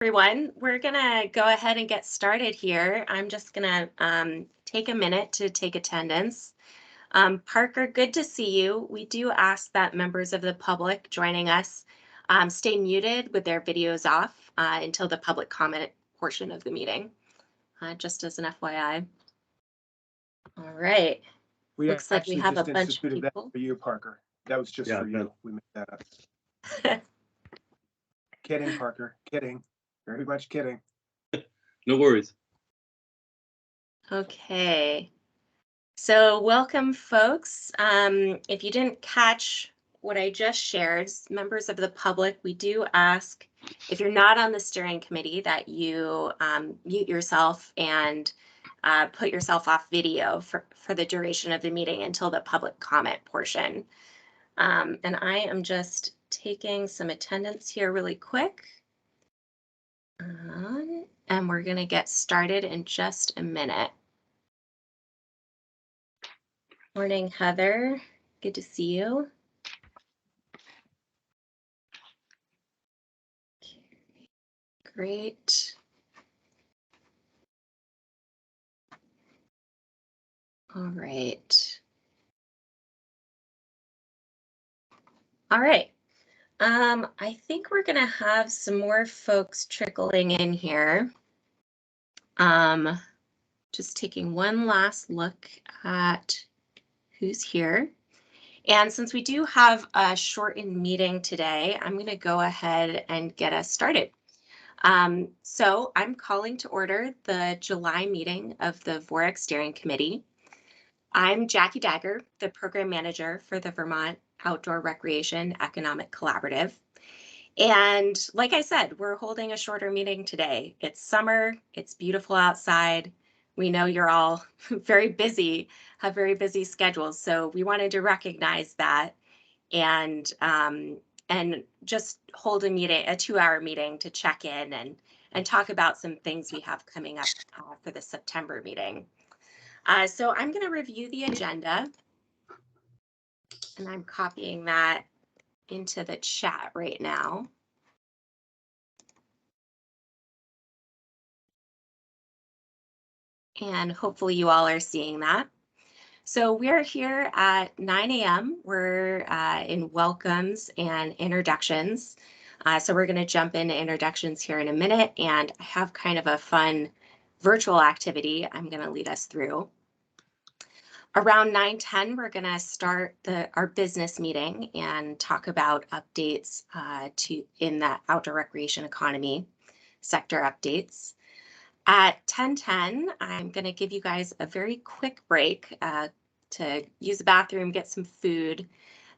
Everyone. We're gonna go ahead and get started here. I'm just gonna take a minute to take attendance. Parker, good to see you. We do ask that members of the public joining us stay muted with their videos off until the public comment portion of the meeting, just as an FYI. All right. We Looks like we actually have a just bunch of instituted that people. for you, Parker. That was just for you. We made that up. Kidding, Parker. Kidding. Very much kidding. No worries. Okay. So welcome, folks. If you didn't catch what I just shared, members of the public, we do ask if you're not on the steering committee that you mute yourself and put yourself off video for the duration of the meeting until the public comment portion. And I am just taking some attendance here really quick. And we're going to get started in just a minute. Morning, Heather. Good to see you. Great. All right. All right. I think we're going to have some more folks trickling in here. Just taking one last look at who's here. And since we do have a shortened meeting today, I'm going to go ahead and get us started. So I'm calling to order the July meeting of the VOREC Steering Committee. I'm Jackie Dagger, the Program Manager for the Vermont Outdoor Recreation Economic Collaborative. And like I said, we're holding a shorter meeting today. It's summer, it's beautiful outside. We know you're all very busy, have very busy schedules. So we wanted to recognize that and just hold a meeting, a 2-hour meeting to check in and talk about some things we have coming up for the September meeting. So I'm going to review the agenda, and I'm copying that into the chat right now. And hopefully you all are seeing that. So we're here at 9 a.m. We're in welcomes and introductions. So we're going to jump into introductions here in a minute, and I have kind of a fun virtual activity I'm going to lead us through. Around 9:10, we're going to start our business meeting and talk about updates in the outdoor recreation economy sector updates. At 10:10, I'm going to give you guys a very quick break to use the bathroom, get some food,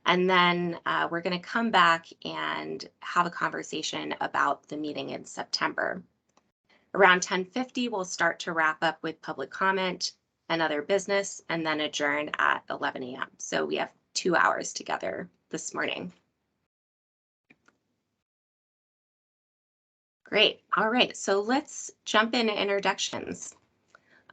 and then we're going to come back and have a conversation about the meeting in September. Around 10:50, we'll start to wrap up with public comment and other business, and then adjourn at 11 a.m. So we have 2 hours together this morning. Great. All right, so let's jump into introductions.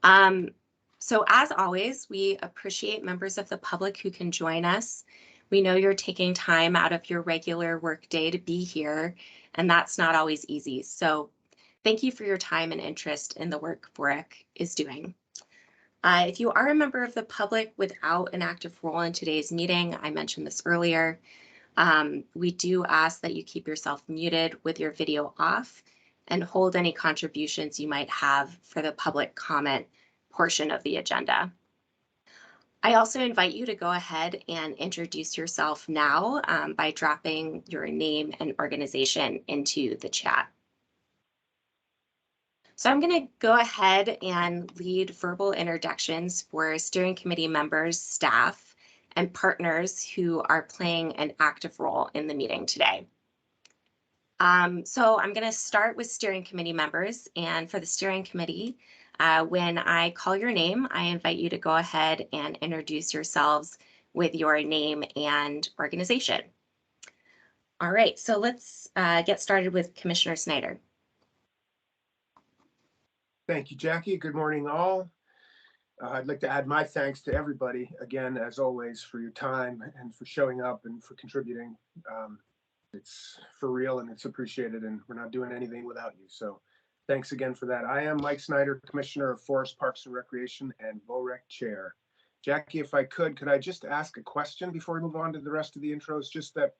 So as always, we appreciate members of the public who can join us. We know you're taking time out of your regular workday to be here, and that's not always easy. So thank you for your time and interest in the work VOREC is doing. If you are a member of the public without an active role in today's meeting, I mentioned this earlier, we do ask that you keep yourself muted with your video off and hold any contributions you might have for the public comment portion of the agenda. I also invite you to go ahead and introduce yourself now by dropping your name and organization into the chat. So I'm going to go ahead and lead verbal introductions for steering committee members, staff, and partners who are playing an active role in the meeting today. So I'm going to start with steering committee members, and for the steering committee, when I call your name, I invite you to go ahead and introduce yourselves with your name and organization. All right, so let's get started with Commissioner Snyder. Thank you, Jackie. Good morning, all. I'd like to add my thanks to everybody, again, as always, for your time and for showing up and for contributing. It's for real and it's appreciated, and we're not doing anything without you. So thanks again for that. I am Mike Snyder, Commissioner of Forest, Parks and Recreation and VOREC Chair. Jackie, if I could I just ask a question before we move on to the rest of the intros? Just that,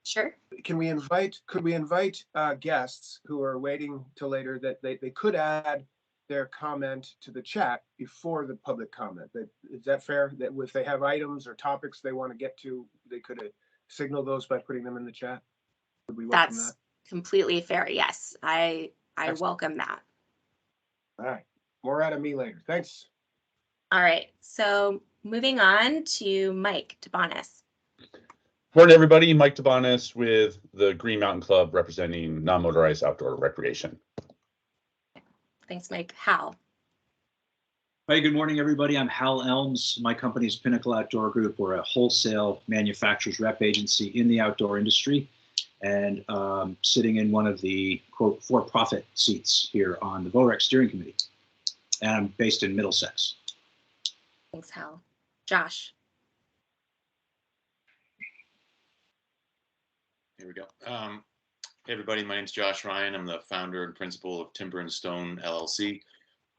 Sure. could we invite guests who are waiting till later that they could add their comment to the chat before the public comment? Is that fair? That if they have items or topics they want to get to, they could signal those by putting them in the chat? Would we welcome That's that? completely fair. Yes, I Excellent. welcome that. All right, more out of me later. Thanks. All right, so moving on to Mike Tabanis. Morning, everybody. Mike Tabanis with the Green Mountain Club representing non-motorized outdoor recreation. Thanks, Mike. Hal. Hi, good morning, everybody. I'm Hal Elms. My company is Pinnacle Outdoor Group. We're a wholesale manufacturer's rep agency in the outdoor industry, and sitting in one of the, quote, for-profit seats here on the VOREC steering committee. And I'm based in Middlesex. Thanks, Hal. Josh. Here we go. Hey, everybody. My name is Josh Ryan. I'm the founder and principal of Timber and Stone LLC.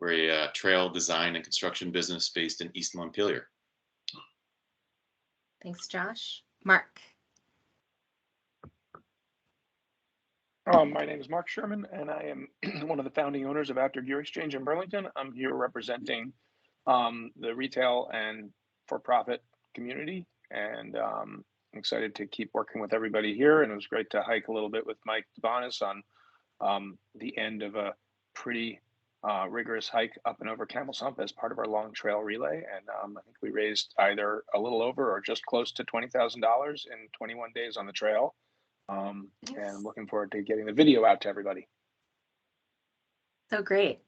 We're a trail design and construction business based in East Montpelier. Thanks, Josh. Mark. My name is Mark Sherman, and I am one of the founding owners of Outdoor Gear Exchange in Burlington. I'm here representing the retail and for-profit community, and I'm excited to keep working with everybody here. And it was great to hike a little bit with Mike Tabanis on the end of a pretty rigorous hike up and over Camel's Hump as part of our long trail relay. And I think we raised either a little over or just close to $20,000 in 21 days on the trail. And I'm looking forward to getting the video out to everybody. So great.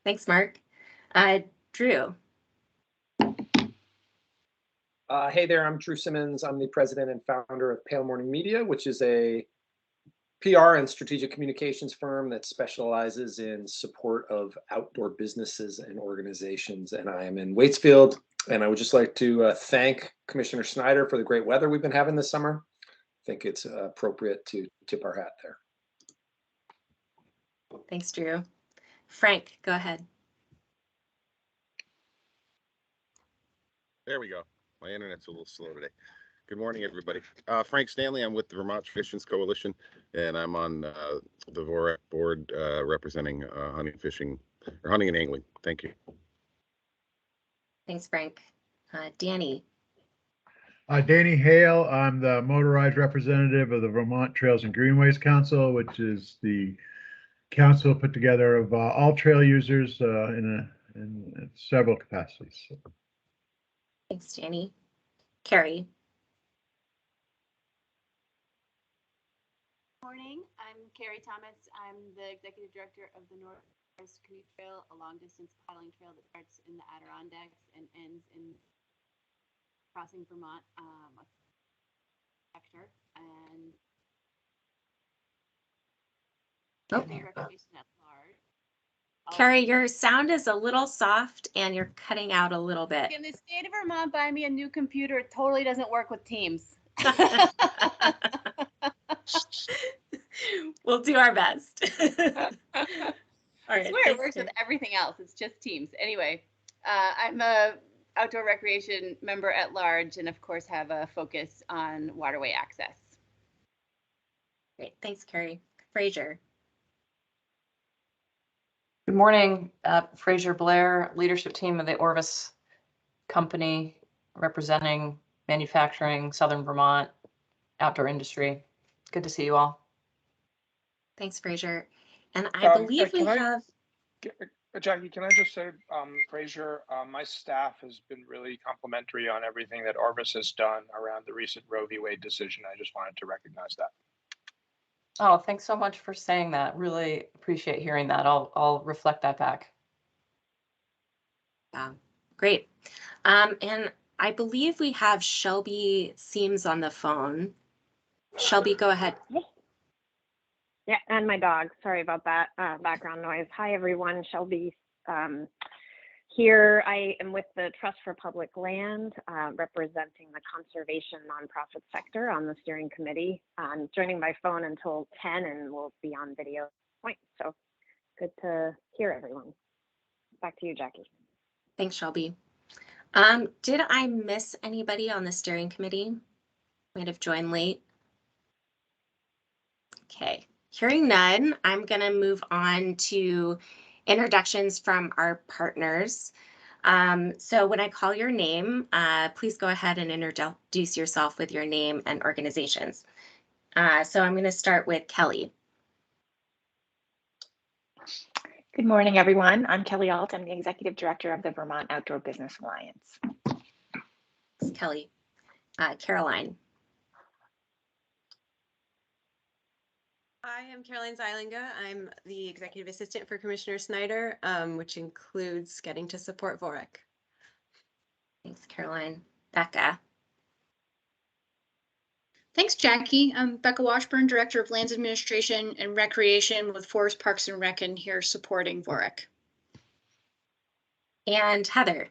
Thanks, Mark. Drew. Hey there, I'm Drew Simmons. I'm the president and founder of Pale Morning Media, which is a PR and strategic communications firm that specializes in support of outdoor businesses and organizations. And I am in Waitsfield. And I would just like to thank Commissioner Snyder for the great weather we've been having this summer. I think it's appropriate to tip our hat there. Thanks, Drew. Frank, go ahead. There we go. My internet's a little slow today. Good morning, everybody. Frank Stanley. I'm with the Vermont Traditions Coalition, and I'm on the VOREC board representing hunting and angling. Thank you. Thanks, Frank. Danny. Danny Hale. I'm the motorized representative of the Vermont Trails and Greenways Council, which is the council put together of all trail users in several capacities. Thanks, Danny. Carrie. Morning, I'm Carrie Thomas. I'm the executive director of the Northwest Canoe Trail, a long distance paddling trail that starts in the Adirondacks and ends in crossing Vermont sector. And reputation at large. Carrie, your sound is a little soft and you're cutting out a little bit. Can the state of Vermont buy me a new computer? It totally doesn't work with Teams. We'll do our best. All right, I swear it works with everything else. It's just Teams. Anyway, I'm a outdoor recreation member at large and of course have a focus on waterway access. Great, thanks, Carrie. Fraser. Good morning, Fraser Blair, leadership team of the Orvis Company, representing manufacturing, Southern Vermont, outdoor industry. Good to see you all. Thanks, Fraser. And I believe we have... Jackie, can I just say, Fraser, my staff has been really complimentary on everything that Orvis has done around the recent Roe v. Wade decision. I just wanted to recognize that. Oh, thanks so much for saying that. Really appreciate hearing that. I'll reflect that back. Great. And I believe we have Shelby Seams on the phone. Shelby, go ahead. Yeah, and my dog. Sorry about that background noise. Hi, everyone. Shelby Here I am with the Trust for Public Land, representing the conservation nonprofit sector on the steering committee. I'm joining by phone until 10 and we'll be on video point. So good to hear everyone. Back to you, Jackie. Thanks, Shelby. Did I miss anybody on the steering committee? Might have joined late. Okay, hearing none, I'm going to move on to introductions from our partners. So when I call your name, please go ahead and introduce yourself with your name and organizations. So I'm going to start with Kelly. Good morning, everyone. I'm Kelly Alt. I'm the Executive Director of the Vermont Outdoor Business Alliance. Thanks, Kelly. Caroline. Hi, I'm Caroline Zeilinga. I'm the Executive Assistant for Commissioner Snyder, which includes getting to support VOREC. Thanks, Caroline. Becca. Thanks, Jackie. I'm Becca Washburn, Director of Lands Administration and Recreation with Forest Parks and Rec, and here supporting VOREC. And Heather.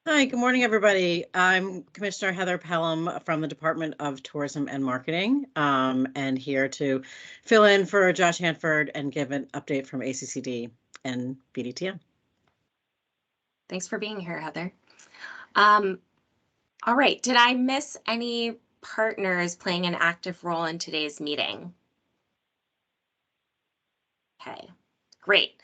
Hi, good morning, everybody. I'm Commissioner Heather Pelham from the Department of Tourism and Marketing, and here to fill in for Josh Hanford and give an update from ACCD and BDTM. Thanks for being here, Heather. All right, did I miss any partners playing an active role in today's meeting? Okay, great.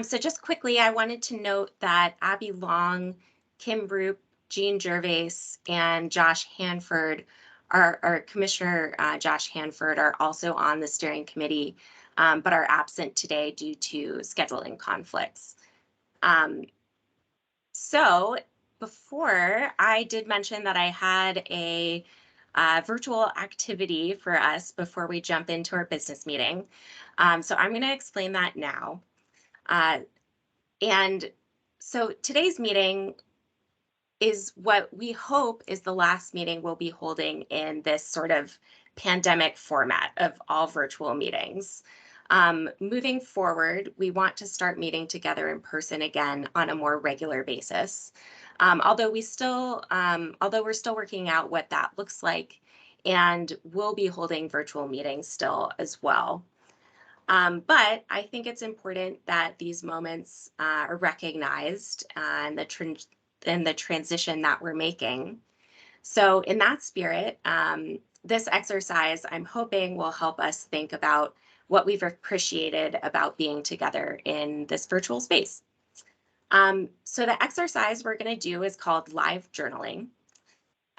So just quickly, I wanted to note that Abby Long, Kim Roop, Jean Gervais, and Josh Hanford, our Commissioner Josh Hanford, are also on the steering committee, but are absent today due to scheduling conflicts. So before, I did mention that I had a virtual activity for us before we jump into our business meeting. So I'm going to explain that now. And so today's meeting is what we hope is the last meeting we'll be holding in this sort of pandemic format of all virtual meetings. Moving forward, we want to start meeting together in person again on a more regular basis. Although we're still working out what that looks like, and we'll be holding virtual meetings still as well. But I think it's important that these moments are recognized and the transition that we're making. So in that spirit, this exercise, I'm hoping, will help us think about what we've appreciated about being together in this virtual space. So the exercise we're going to do is called live journaling.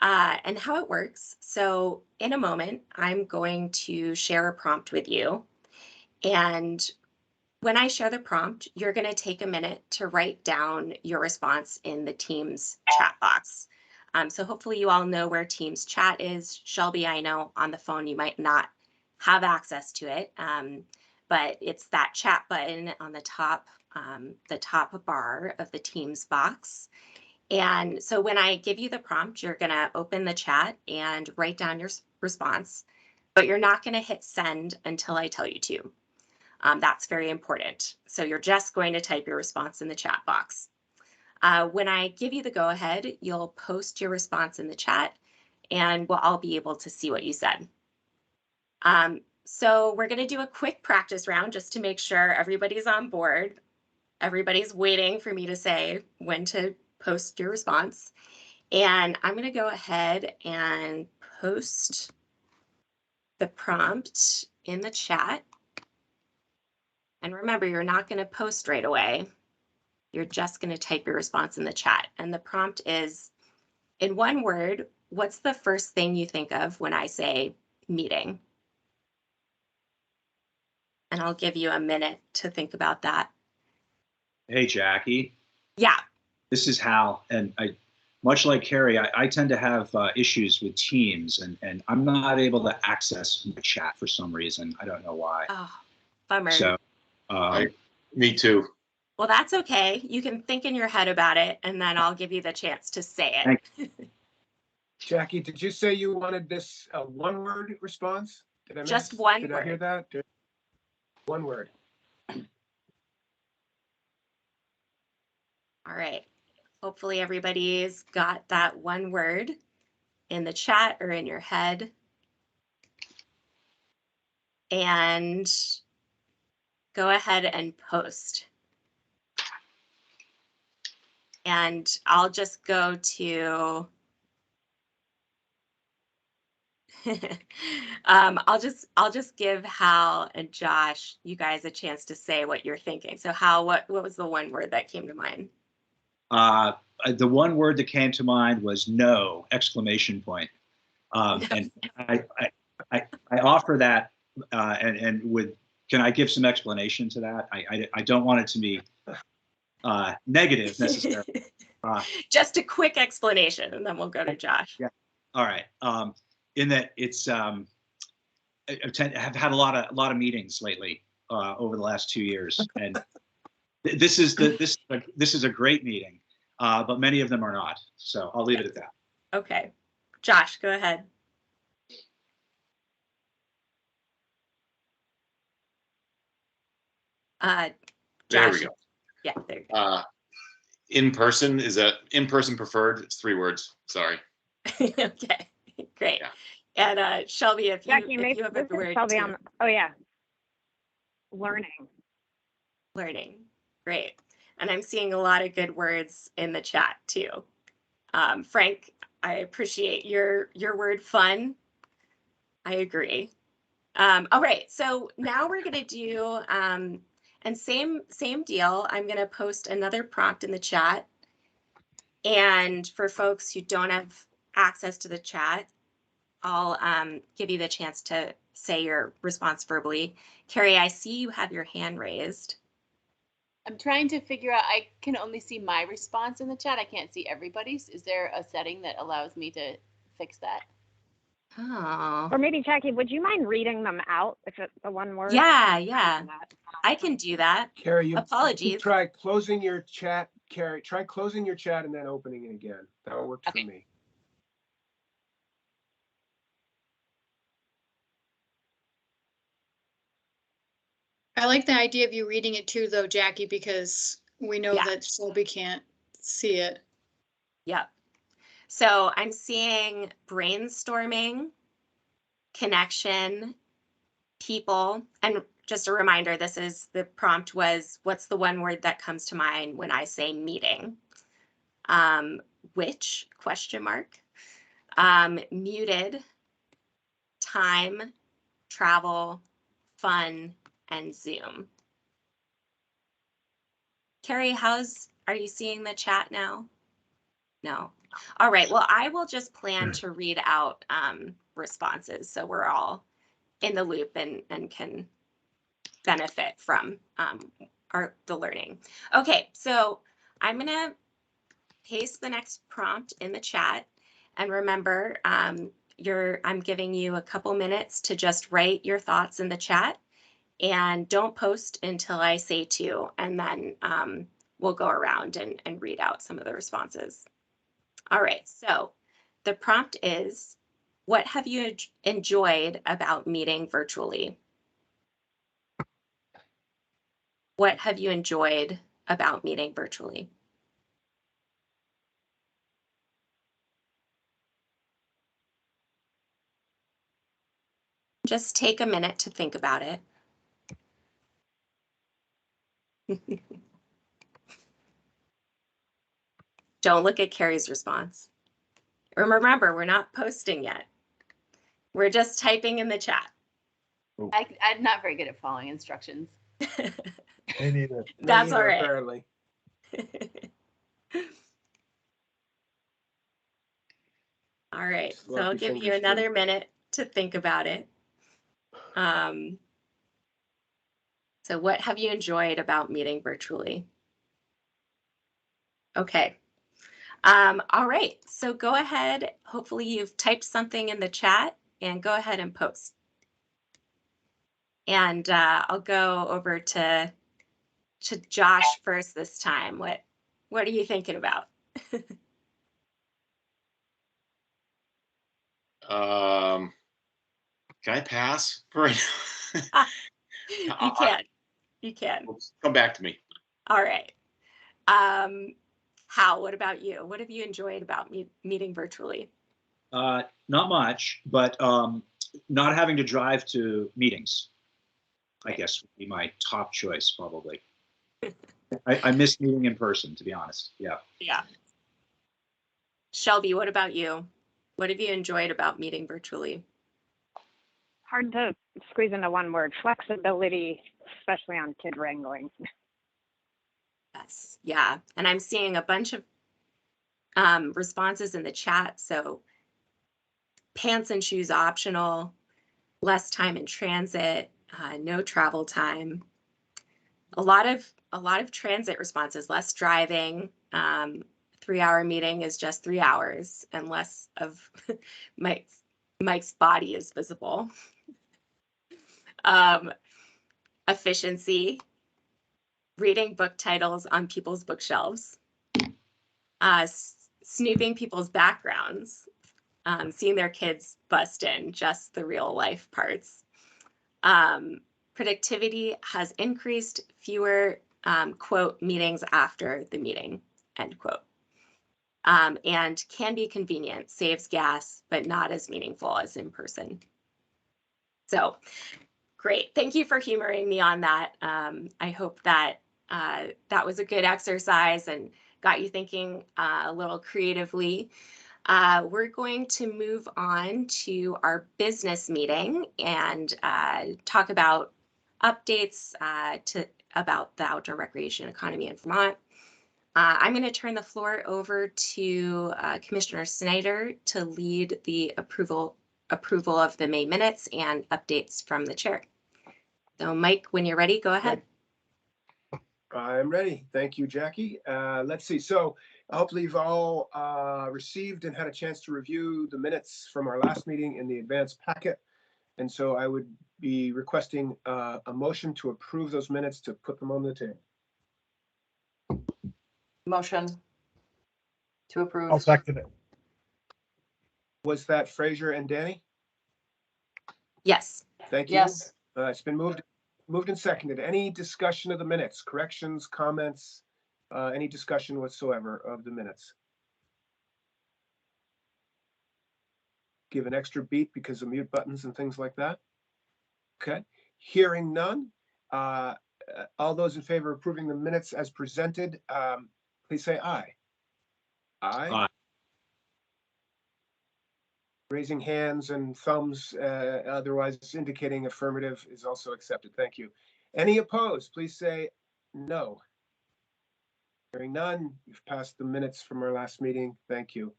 And how it works, so in a moment, I'm going to share a prompt with you. And when I share the prompt, you're going to take a minute to write down your response in the Teams chat box. So hopefully you all know where Teams chat is. Shelby, I know on the phone you might not have access to it, but it's that chat button on the top bar of the Teams box. And so when I give you the prompt, you're going to open the chat and write down your response, but you're not going to hit send until I tell you to. That's very important. So you're just going to type your response in the chat box. When I give you the go ahead, you'll post your response in the chat and we'll all be able to see what you said. So we're going to do a quick practice round just to make sure everybody's on board. Everybody's waiting for me to say when to post your response. And I'm going to go ahead and post the prompt in the chat. And remember, you're not going to post right away. You're just going to type your response in the chat. And the prompt is, in one word, what's the first thing you think of when I say meeting? And I'll give you a minute to think about that. Hey, Jackie. Yeah. This is Hal, and much like Carrie, I tend to have issues with Teams, and I'm not able to access my chat for some reason. I don't know why. Oh, bummer. So, me too. Well, that's okay. You can think in your head about it, and then I'll give you the chance to say it. Jackie, did you say you wanted this a one-word response? Did I miss? Just one Did word. I hear that? One word. One word. One word. All right. Hopefully everybody's got that one word in the chat or in your head. And go ahead and post. And I'll just go to I'll just give Hal and Josh, you guys, a chance to say what you're thinking. So Hal, what was the one word that came to mind? The one word that came to mind was no! Exclamation point. And I offer that, and can I give some explanation to that? I don't want it to be negative necessarily. Just a quick explanation, and then we'll go to Josh. Yeah. All right. In that it's I've had a lot of meetings lately over the last 2 years, and this is a great meeting, but many of them are not. So I'll leave it at that. Okay, Josh, go ahead. Josh, there we go. Yeah, there you go. In person, is that in person preferred? It's 3 words. Sorry. Okay, great. Yeah. And Shelby, if you have a this is word Shelby too. oh yeah. Learning. Learning, great. And I'm seeing a lot of good words in the chat too. Frank, I appreciate your word fun. I agree. All right, so now we're gonna do, and same deal, I'm gonna post another prompt in the chat. And for folks who don't have access to the chat, I'll give you the chance to say your response verbally. Carrie, I see you have your hand raised. I'm trying to figure out, I can only see my response in the chat. I can't see everybody's. Is there a setting that allows me to fix that? Oh. Or maybe Jackie, would you mind reading them out if it's the one word? Yeah. I can do that. Carrie, Apologies. try closing your chat. Carrie, try closing your chat and then opening it again. That worked for me. I like the idea of you reading it too, though, Jackie, because we know that Shelby can't see it. Yep. So I'm seeing brainstorming, connection, people, and just a reminder, the prompt was, what's the one word that comes to mind when I say meeting? Which, question mark, muted, time, travel, fun, and Zoom. Carrie, are you seeing the chat now? No. All right, well, I will just plan to read out responses so we're all in the loop and can benefit from the learning. Okay, so I'm gonna paste the next prompt in the chat, and remember, I'm giving you a couple minutes to just write your thoughts in the chat, and don't post until I say to, and then we'll go around and read out some of the responses. All right, so the prompt is, what have you enjoyed about meeting virtually? What have you enjoyed about meeting virtually? Just take a minute to think about it. Don't look at Carrie's response. Remember, we're not posting yet. We're just typing in the chat. I'm not very good at following instructions. Me neither. That's all right. Apparently. All right, so I'll give you another minute to think about it. So what have you enjoyed about meeting virtually? Okay. All right, so go ahead. Hopefully you've typed something in the chat and go ahead and post. And I'll go over to Josh first this time. What are you thinking about? Can I pass for right now? You can. Come back to me. All right. Hal, what about you? What have you enjoyed about meeting virtually? Not much, but not having to drive to meetings, I guess, would be my top choice, probably. I miss meeting in person, to be honest. Yeah. Yeah. Shelby, what about you? What have you enjoyed about meeting virtually? Hard to squeeze into one word: flexibility, especially on kid wrangling. Yes, yeah. And I'm seeing a bunch of responses in the chat. So pants and shoes optional, less time in transit, no travel time. A lot of transit responses, less driving. 3-hour meeting is just 3 hours, and less of Mike's body is visible. Efficiency, reading book titles on people's bookshelves, snooping people's backgrounds, seeing their kids bust in, just the real life parts. Productivity has increased, fewer, quote, meetings after the meeting, end quote. And can be convenient, saves gas, but not as meaningful as in person. So great. Thank you for humoring me on that. I hope that that was a good exercise and got you thinking a little creatively. We're going to move on to our business meeting and talk about updates about the outdoor recreation economy in Vermont. I'm going to turn the floor over to Commissioner Snyder to lead the approval of the May minutes and updates from the chair. So Mike, when you're ready, go ahead. I'm ready. Thank you, Jackie. Let's see. So hopefully you've all received and had a chance to review the minutes from our last meeting in the advanced packet. And so I would be requesting a motion to approve those minutes to put them on the table. Motion to approve. I'll second it. Was that Fraser and Danny? Yes. Thank you. Yes. It's been moved and seconded. Any discussion of the minutes, corrections, comments, any discussion whatsoever of the minutes? Give an extra beat because of mute buttons and things like that. Okay, hearing none. All those in favor of approving the minutes as presented, please say aye. Aye. Aye. Raising hands and thumbs, otherwise indicating affirmative, is also accepted. Thank you. Any opposed, please say no. Hearing none, you've passed the minutes from our last meeting. Thank you.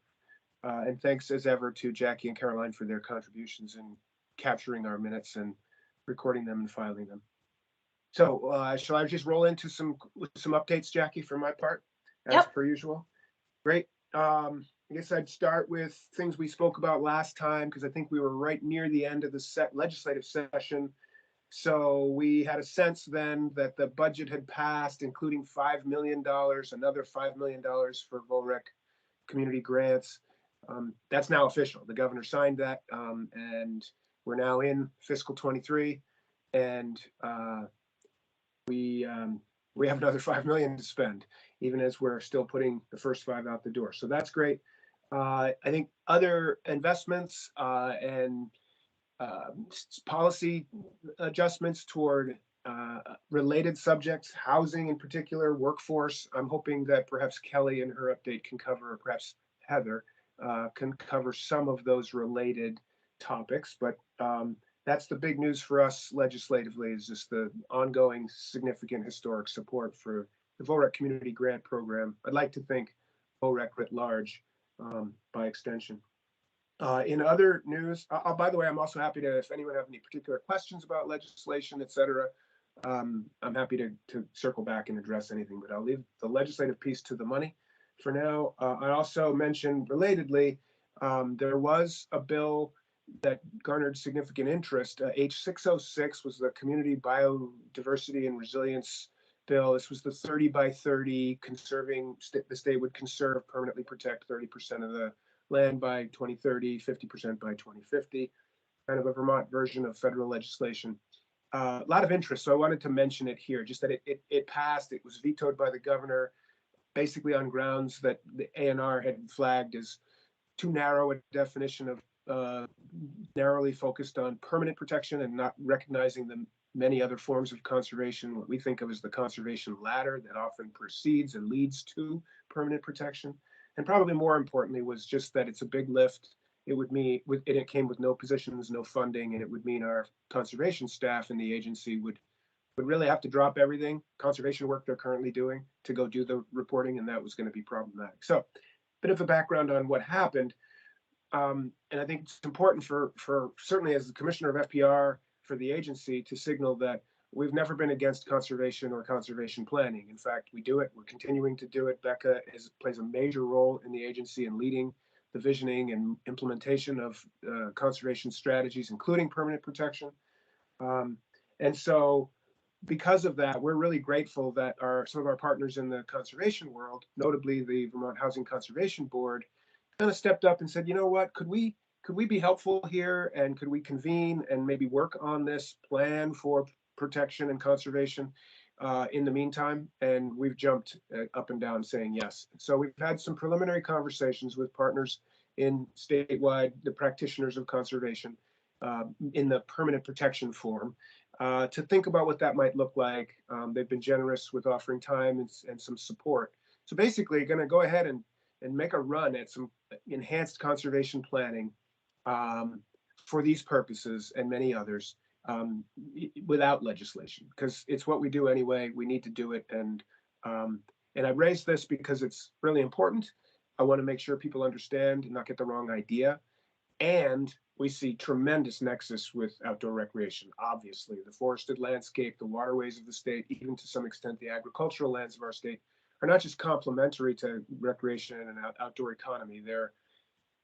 And thanks as ever to Jackie and Caroline for their contributions in capturing our minutes and recording them and filing them. So shall I just roll into some updates, Jackie, for my part, as per usual? Great. I guess I'd start with things we spoke about last time, because I think we were right near the end of the legislative session. So we had a sense then that the budget had passed, including $5 million, another $5 million for VOREC community grants. That's now official. The governor signed that, and we're now in fiscal 23, and we have another $5 million to spend, even as we're still putting the first 5 out the door. So that's great. I think other investments and policy adjustments toward related subjects, housing in particular, workforce. I'm hoping that perhaps Kelly in her update can cover, or perhaps Heather can cover some of those related topics. But that's the big news for us legislatively, is just the ongoing significant historic support for the VOREC community grant program. I'd like to thank VOREC writ large by extension. In other news, by the way, I'm also happy to, if anyone have any particular questions about legislation, et cetera, I'm happy to circle back and address anything, but I'll leave the legislative piece to the money for now. I also mentioned relatedly, there was a bill that garnered significant interest. H606 was the Community Biodiversity and Resilience Bill. This was the 30 by 30 conserving, the state would conserve, permanently protect 30% of the land by 2030, 50% by 2050, kind of a Vermont version of federal legislation. A lot of interest, so I wanted to mention it here, just that it passed. It was vetoed by the governor. basically on grounds that the ANR had flagged as too narrow a definition of narrowly focused on permanent protection and not recognizing the many other forms of conservation, what we think of as the conservation ladder that often precedes and leads to permanent protection. And probably more importantly was just that it's a big lift. It would mean, it came with no positions, no funding, and it would mean our conservation staff in the agency would really have to drop everything, conservation work they're currently doing, to go do the reporting, and that was going to be problematic. So, bit of a background on what happened. And I think it's important for certainly as the commissioner of FPR for the agency to signal that we've never been against conservation or conservation planning. In fact, we do it. We're continuing to do it. Becca plays a major role in the agency in leading the visioning and implementation of conservation strategies, including permanent protection. And so because of that, we're really grateful that some of our partners in the conservation world, notably the Vermont Housing Conservation Board, kind of stepped up and said, you know what, could we be helpful here, and could we convene and maybe work on this plan for protection and conservation in the meantime? And we've jumped up and down saying yes. So we've had some preliminary conversations with partners in statewide, the practitioners of conservation in the permanent protection form to think about what that might look like. They've been generous with offering time and some support. So basically going to go ahead and make a run at some enhanced conservation planning for these purposes and many others without legislation, because it's what we do anyway. We need to do it. And I raise this because it's really important. I want to make sure people understand and not get the wrong idea. And we see tremendous nexus with outdoor recreation. Obviously, the forested landscape, the waterways of the state, even to some extent the agricultural lands of our state, are not just complementary to recreation and outdoor economy. They're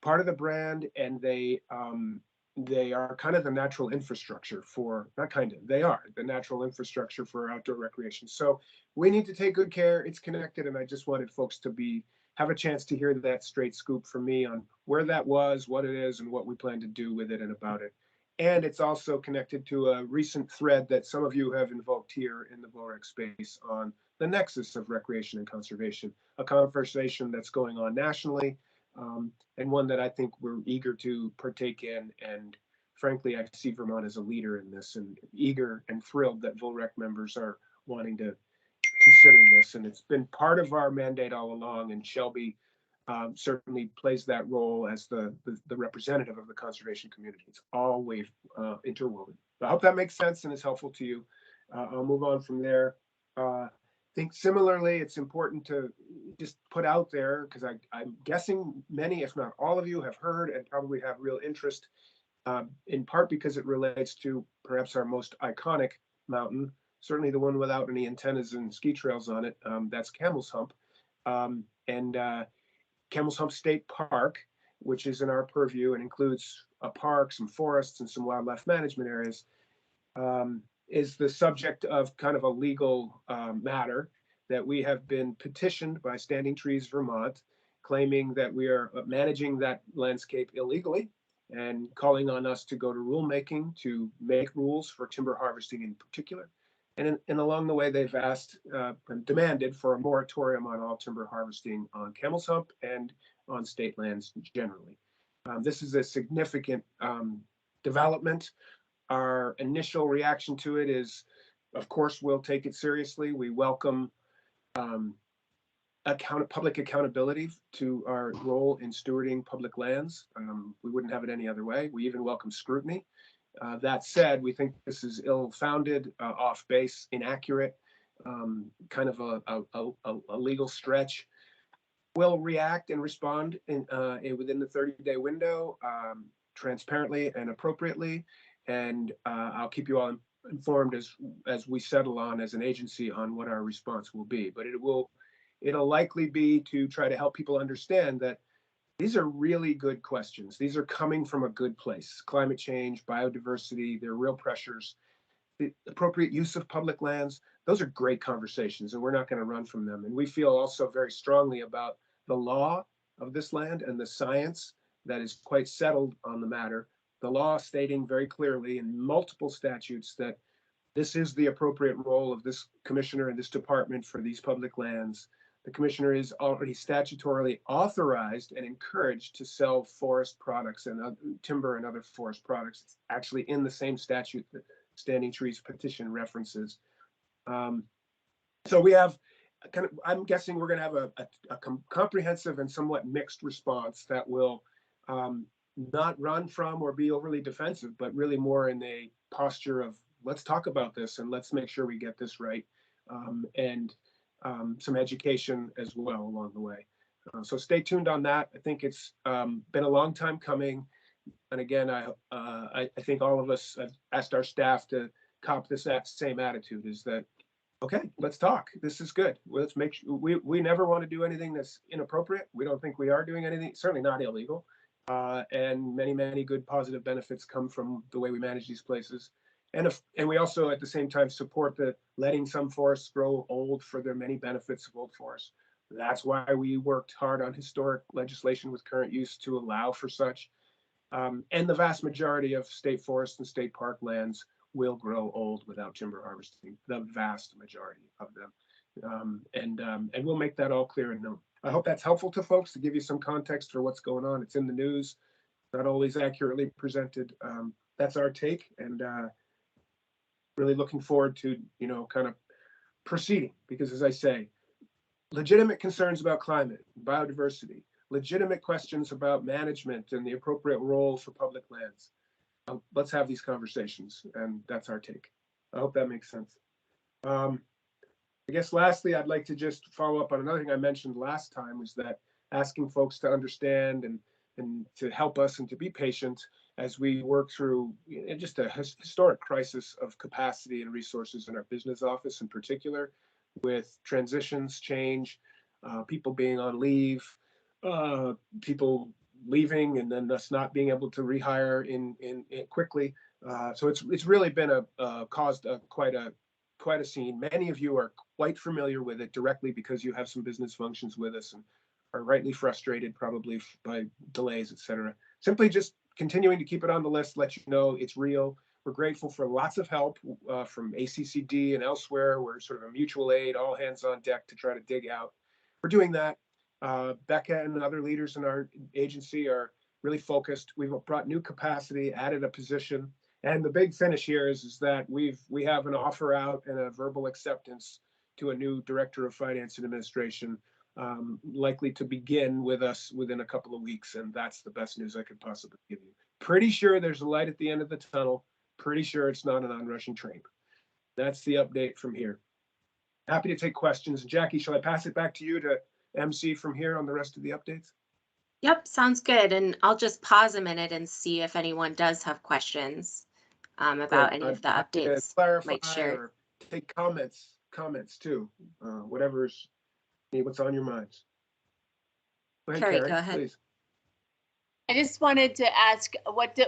part of the brand, and they are kind of the natural infrastructure for, not kind of, they are the natural infrastructure for outdoor recreation. So we need to take good care. It's connected, and I just wanted folks to have a chance to hear that straight scoop from me on where that was, what it is, and what we plan to do with it and about it. And it's also connected to a recent thread that some of you have invoked here in the VOREC space on the nexus of recreation and conservation, a conversation that's going on nationally, and one that I think we're eager to partake in. And frankly, I see Vermont as a leader in this, and eager and thrilled that VOREC members are wanting to consider this. And it's been part of our mandate all along, and Shelby certainly plays that role as the representative of the conservation community. It's always interwoven. I hope that makes sense and is helpful to you. I'll move on from there. I think similarly, it's important to just put out there, because I'm guessing many, if not all of you, have heard and probably have real interest, in part because it relates to perhaps our most iconic mountain, certainly the one without any antennas and ski trails on it. That's Camel's Hump. And Camel's Hump State Park, which is in our purview and includes a park, some forests, and some wildlife management areas, is the subject of kind of a legal matter that we have been petitioned by Standing Trees Vermont, claiming that we are managing that landscape illegally and calling on us to go to rulemaking to make rules for timber harvesting in particular. And along the way, they've asked and demanded for a moratorium on all timber harvesting on Camel's Hump and on state lands generally. This is a significant development. Our initial reaction to it is, of course, we'll take it seriously. We welcome public accountability to our role in stewarding public lands. We wouldn't have it any other way. We even welcome scrutiny. That said, we think this is ill-founded, off base, inaccurate, kind of a legal stretch. We'll react and respond within the 30-day window, transparently and appropriately. And I'll keep you all informed as we settle on as an agency on what our response will be. But it'll likely be to try to help people understand that these are really good questions. These are coming from a good place. Climate change, biodiversity, they're real pressures. The appropriate use of public lands, those are great conversations, and we're not going to run from them. And we feel also very strongly about the law of this land and the science that is quite settled on the matter. The law stating very clearly in multiple statutes that this is the appropriate role of this commissioner and this department for these public lands. the commissioner is already statutorily authorized and encouraged to sell forest products and timber and other forest products. It's actually in the same statute that Standing Trees petition references. So we have I'm guessing we're going to have a comprehensive and somewhat mixed response that will not run from or be overly defensive, but really more in a posture of let's talk about this and let's make sure we get this right, and some education as well along the way. So stay tuned on that. I think it's been a long time coming. And again, I think all of us have asked our staff to cop this same attitude, is that, okay, let's talk. This is good. Let's make sure we never want to do anything that's inappropriate. We don't think we are doing anything, certainly not illegal. And many good positive benefits come from the way we manage these places. And we also at the same time support the letting some forests grow old for their many benefits of old forests. That's why we worked hard on historic legislation with current use to allow for such. And the vast majority of state forests and state park lands will grow old without timber harvesting, the vast majority of them. And we'll make that all clear and known. I hope that's helpful to folks to give you some context for what's going on. It's in the news, not always accurately presented. That's our take, and really looking forward to, kind of proceeding, because as I say, legitimate concerns about climate, biodiversity, legitimate questions about management and the appropriate role for public lands. Let's have these conversations, and that's our take. I hope that makes sense. I guess lastly, I'd like to just follow up on another thing I mentioned last time, was that asking folks to understand and to help us and to be patient as we work through just a historic crisis of capacity and resources in our business office in particular, with transitions, change, people being on leave, people leaving and then us not being able to rehire in quickly. So it's really been caused quite a scene. Many of you are quite familiar with it directly because you have some business functions with us and are rightly frustrated probably by delays, etc. Simply just continuing to keep it on the list, let you know it's real. We're grateful for lots of help from ACCD and elsewhere. We're sort of a mutual aid, all hands on deck to try to dig out. We're doing that. Becca and other leaders in our agency are really focused. We've brought new capacity, added a position, and the big finish here is that we have an offer out and a verbal acceptance to a new director of finance and administration, likely to begin with us within a couple of weeks, and that's the best news I could possibly give you. Pretty sure there's a light at the end of the tunnel. Pretty sure it's not an onrushing train. That's the update from here. Happy to take questions. Jackie, shall I pass it back to you to MC from here on the rest of the updates? Yep, sounds good. And I'll just pause a minute and see if anyone does have questions about any of the updates. Clarify might share. or take comments too. What's on your minds. Go ahead, Carrie, go ahead. Please. I just wanted to ask, what's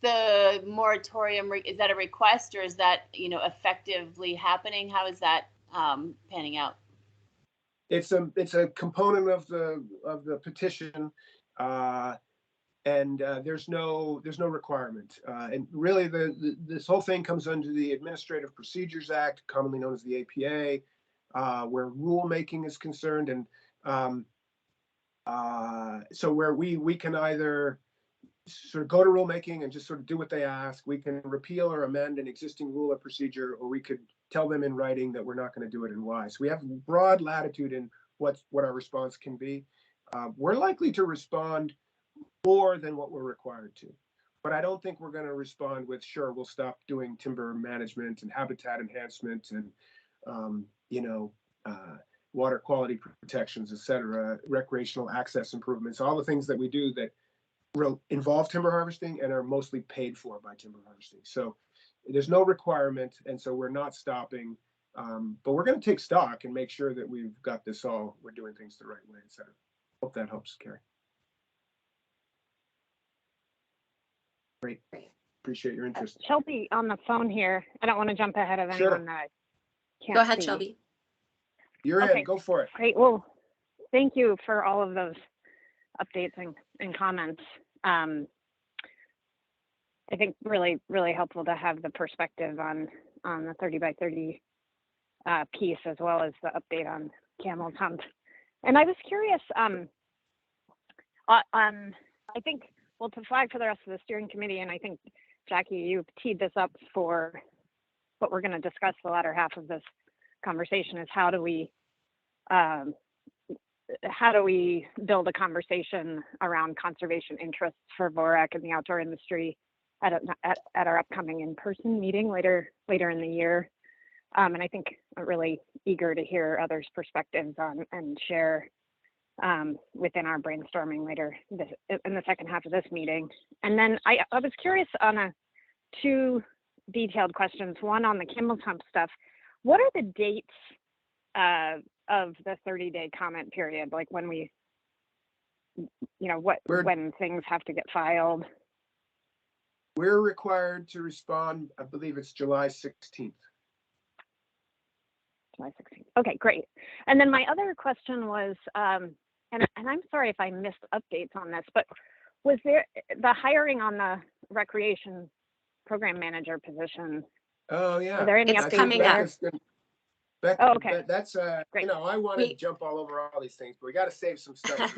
the moratorium? Is that a request, or is that, effectively happening? How is that panning out? It's a component of the petition, and there's no requirement. And really, this whole thing comes under the Administrative Procedures Act, commonly known as the APA, where rulemaking is concerned, and so where we can either sort of go to rulemaking and just sort of do what they ask. We can repeal or amend an existing rule or procedure, or we could tell them in writing that we're not going to do it and why. So we have broad latitude in what our response can be. We're likely to respond more than what we're required to, but I don't think we're going to respond with, sure, we'll stop doing timber management and habitat enhancement and water quality protections, et cetera, recreational access improvements, all the things that we do that involve timber harvesting and are mostly paid for by timber harvesting. So there's no requirement, and so we're not stopping, but we're going to take stock and make sure that we've got this all, we're doing things the right way, et cetera. Hope that helps, Carrie. Great. Appreciate your interest. Shelby on the phone here. I don't want to jump ahead of anyone that I can't Go ahead, see. Shelby. You're Okay. in. Go for it. Great. Well, thank you for all of those updates and comments. I think really, really helpful to have the perspective on the 30 by 30 piece, as well as the update on Camel's Hump. And I was curious, I think, well, to flag for the rest of the steering committee, and I think, Jackie, you've teed this up for what we're going to discuss the latter half of this conversation, is how do we build a conversation around conservation interests for VOREC and the outdoor industry at our upcoming in-person meeting later in the year. And I think I'm really eager to hear others' perspectives on and share within our brainstorming later in the second half of this meeting. And then I was curious on two detailed questions. One on the Camel's Hump stuff. What are the dates of the 30-day comment period? Like when we, when things have to get filed? We're required to respond, I believe it's July 16th. July 16th. Okay, great. And then my other question was, and I'm sorry if I missed updates on this, but was there the hiring on the recreation program manager position? Oh yeah. Are there any It's updates coming there? Becca, Oh, okay. That's Great. I want to jump all over all these things, but we got to save some stuff.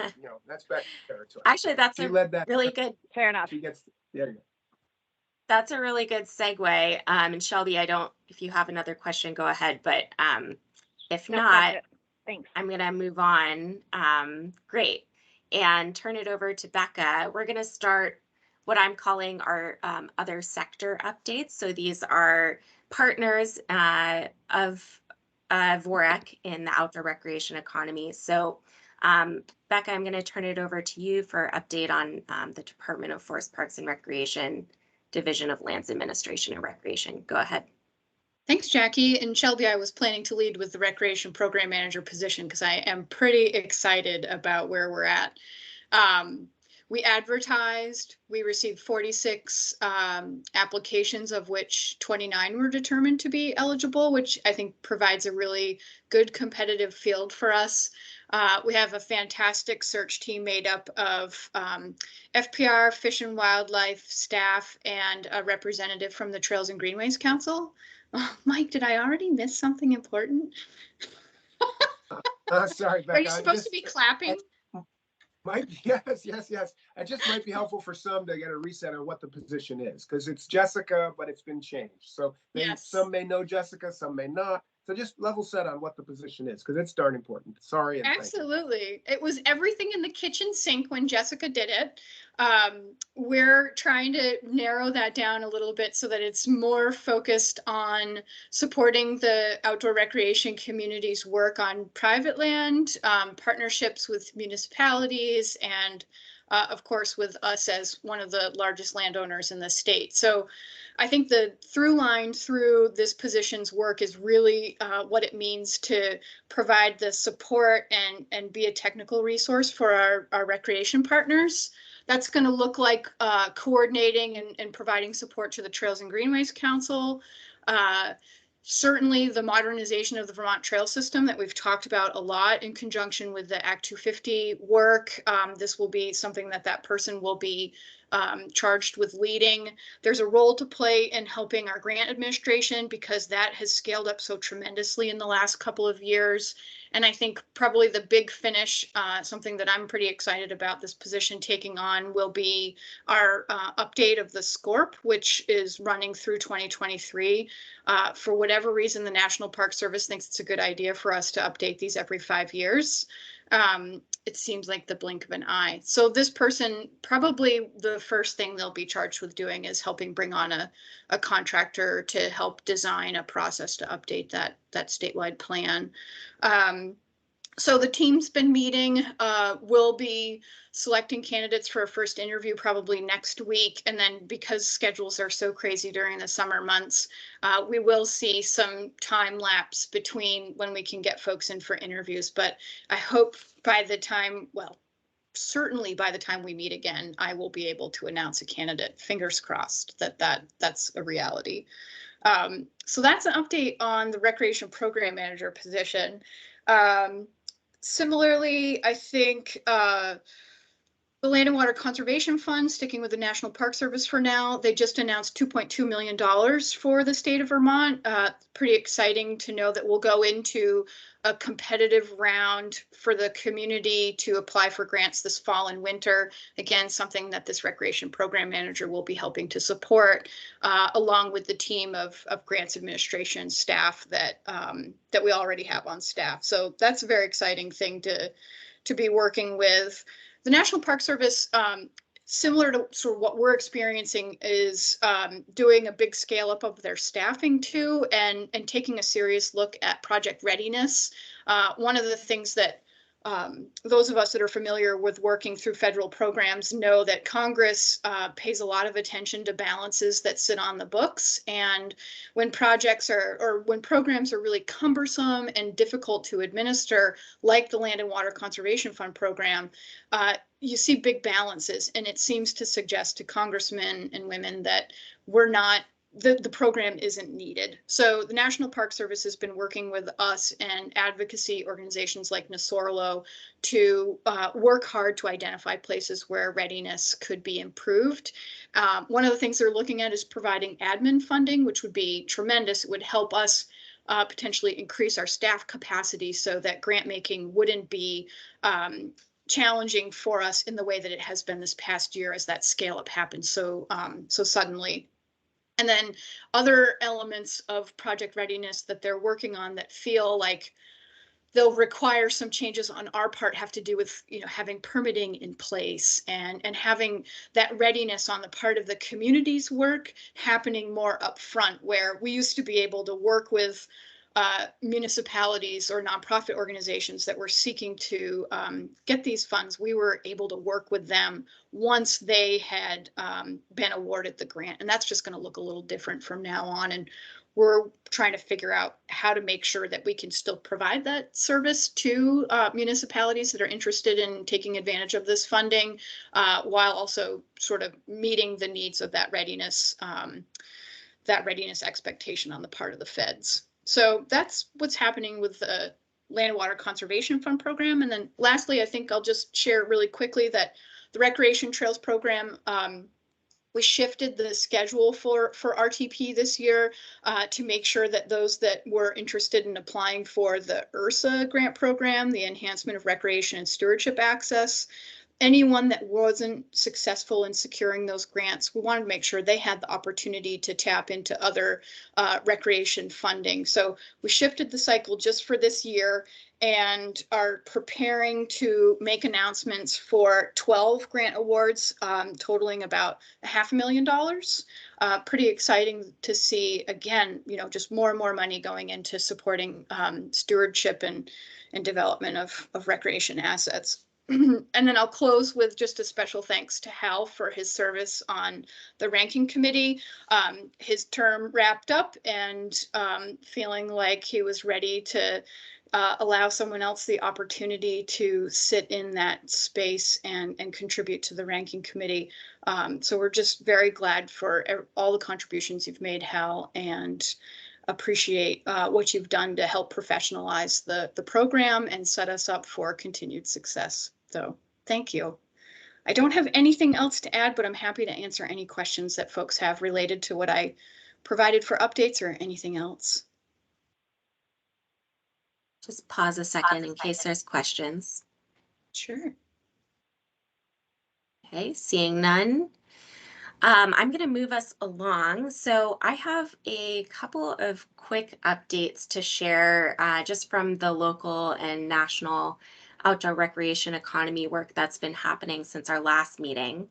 That's Becca's territory. Actually, that's She a led that. really good. Fair enough. She gets there. You go. That's a really good segue. And Shelby, if you have another question, go ahead. But if No, not, that's it. Thanks. I'm going to move on. Great. And turn it over to Becca. We're going to start what I'm calling our other sector updates. So these are partners of VOREC in the outdoor recreation economy. So Becca, I'm going to turn it over to you for update on the Department of Forest Parks and Recreation, Division of Lands Administration and Recreation. Go ahead. Thanks, Jackie. And Shelby, I was planning to lead with the Recreation Program Manager position because I am pretty excited about where we're at. We advertised, we received 46 applications, of which 29 were determined to be eligible, which I think provides a really good competitive field for us. We have a fantastic search team made up of FPR, Fish and Wildlife staff, and a representative from the Trails and Greenways Council. Oh, Mike, did I already miss something important? Sorry, Becca. Are you supposed to be clapping? Yes. It just might be helpful for some to get a reset on what the position is, because it's Jessica, but it's been changed. So some may know Jessica, some may not. So just level set on what the position is, because it's darn important. Sorry. And absolutely. It was everything in the kitchen sink when Jessica did it. We're trying to narrow that down a little bit so that it's more focused on supporting the outdoor recreation community's work on private land, partnerships with municipalities, and of course with us as one of the largest landowners in the state. So I think the through line through this position's work is really what it means to provide the support and be a technical resource for our recreation partners. That's going to look like coordinating and providing support to the Trails and Greenways Council. Certainly the modernization of the Vermont trail system that we've talked about a lot in conjunction with the Act 250 work. This will be something that person will be charged with leading. There's a role to play in helping our grant administration because that has scaled up so tremendously in the last couple of years. And I think probably the big finish, something that I'm pretty excited about this position taking on, will be our update of the SCORP, which is running through 2023. For whatever reason, the National Park Service thinks it's a good idea for us to update these every 5 years. It seems like the blink of an eye. So this person, probably the first thing they'll be charged with doing is helping bring on a contractor to help design a process to update that statewide plan. So the team's been meeting. We'll be selecting candidates for a first interview probably next week. And then because schedules are so crazy during the summer months, we will see some time lapse between when we can get folks in for interviews. But I hope by the time, well, certainly by the time we meet again, I will be able to announce a candidate. Fingers crossed that's a reality. So that's an update on the Recreation Program Manager position. Similarly, I think The Land and Water Conservation Fund, sticking with the National Park Service for now, they just announced $2.2 million for the state of Vermont. Pretty exciting to know that we'll go into a competitive round for the community to apply for grants this fall and winter. Again, something that this recreation program manager will be helping to support, along with the team of grants administration staff that that we already have on staff. So that's a very exciting thing to be working with. The National Park Service, similar to sort of what we're experiencing, is doing a big scale up of their staffing too, and taking a serious look at project readiness. One of the things that those of us that are familiar with working through federal programs know that Congress pays a lot of attention to balances that sit on the books. And when projects are, or when programs are really cumbersome and difficult to administer, like the Land and Water Conservation Fund program, you see big balances. And it seems to suggest to congressmen and women that we're not, the program isn't needed. So the National Park Service has been working with us and advocacy organizations like Nasorlo to work hard to identify places where readiness could be improved. One of the things they're looking at is providing admin funding, which would be tremendous. It would help us potentially increase our staff capacity so that grant making wouldn't be challenging for us in the way that it has been this past year as that scale up happened so suddenly. And then other elements of project readiness that they're working on that feel like they'll require some changes on our part have to do with, you know, having permitting in place and having that readiness on the part of the community's work happening more upfront, where we used to be able to work with municipalities or nonprofit organizations that were seeking to get these funds. We were able to work with them once they had been awarded the grant. And that's just going to look a little different from now on. And we're trying to figure out how to make sure that we can still provide that service to municipalities that are interested in taking advantage of this funding, while also sort of meeting the needs of that readiness expectation on the part of the feds. So that's what's happening with the Land and Water Conservation Fund program. And then lastly, I think I'll just share really quickly that the Recreation Trails program, we shifted the schedule for RTP this year to make sure that those that were interested in applying for the URSA grant program, the Enhancement of Recreation and Stewardship Access, anyone that wasn't successful in securing those grants, we wanted to make sure they had the opportunity to tap into other recreation funding. So we shifted the cycle just for this year and are preparing to make announcements for 12 grant awards, totaling about $500,000. Pretty exciting to see, again, you know, just more and more money going into supporting stewardship and development of recreation assets. And then I'll close with just a special thanks to Hal for his service on the ranking committee. His term wrapped up and feeling like he was ready to allow someone else the opportunity to sit in that space and contribute to the ranking committee. So we're just very glad for all the contributions you've made, Hal, and appreciate what you've done to help professionalize the program and set us up for continued success. So thank you. I don't have anything else to add, but I'm happy to answer any questions that folks have related to what I provided for updates or anything else. Just pause a second in case there's questions. Sure. Okay, seeing none. I'm going to move us along. So I have a couple of quick updates to share just from the local and national outdoor recreation economy work that's been happening since our last meeting.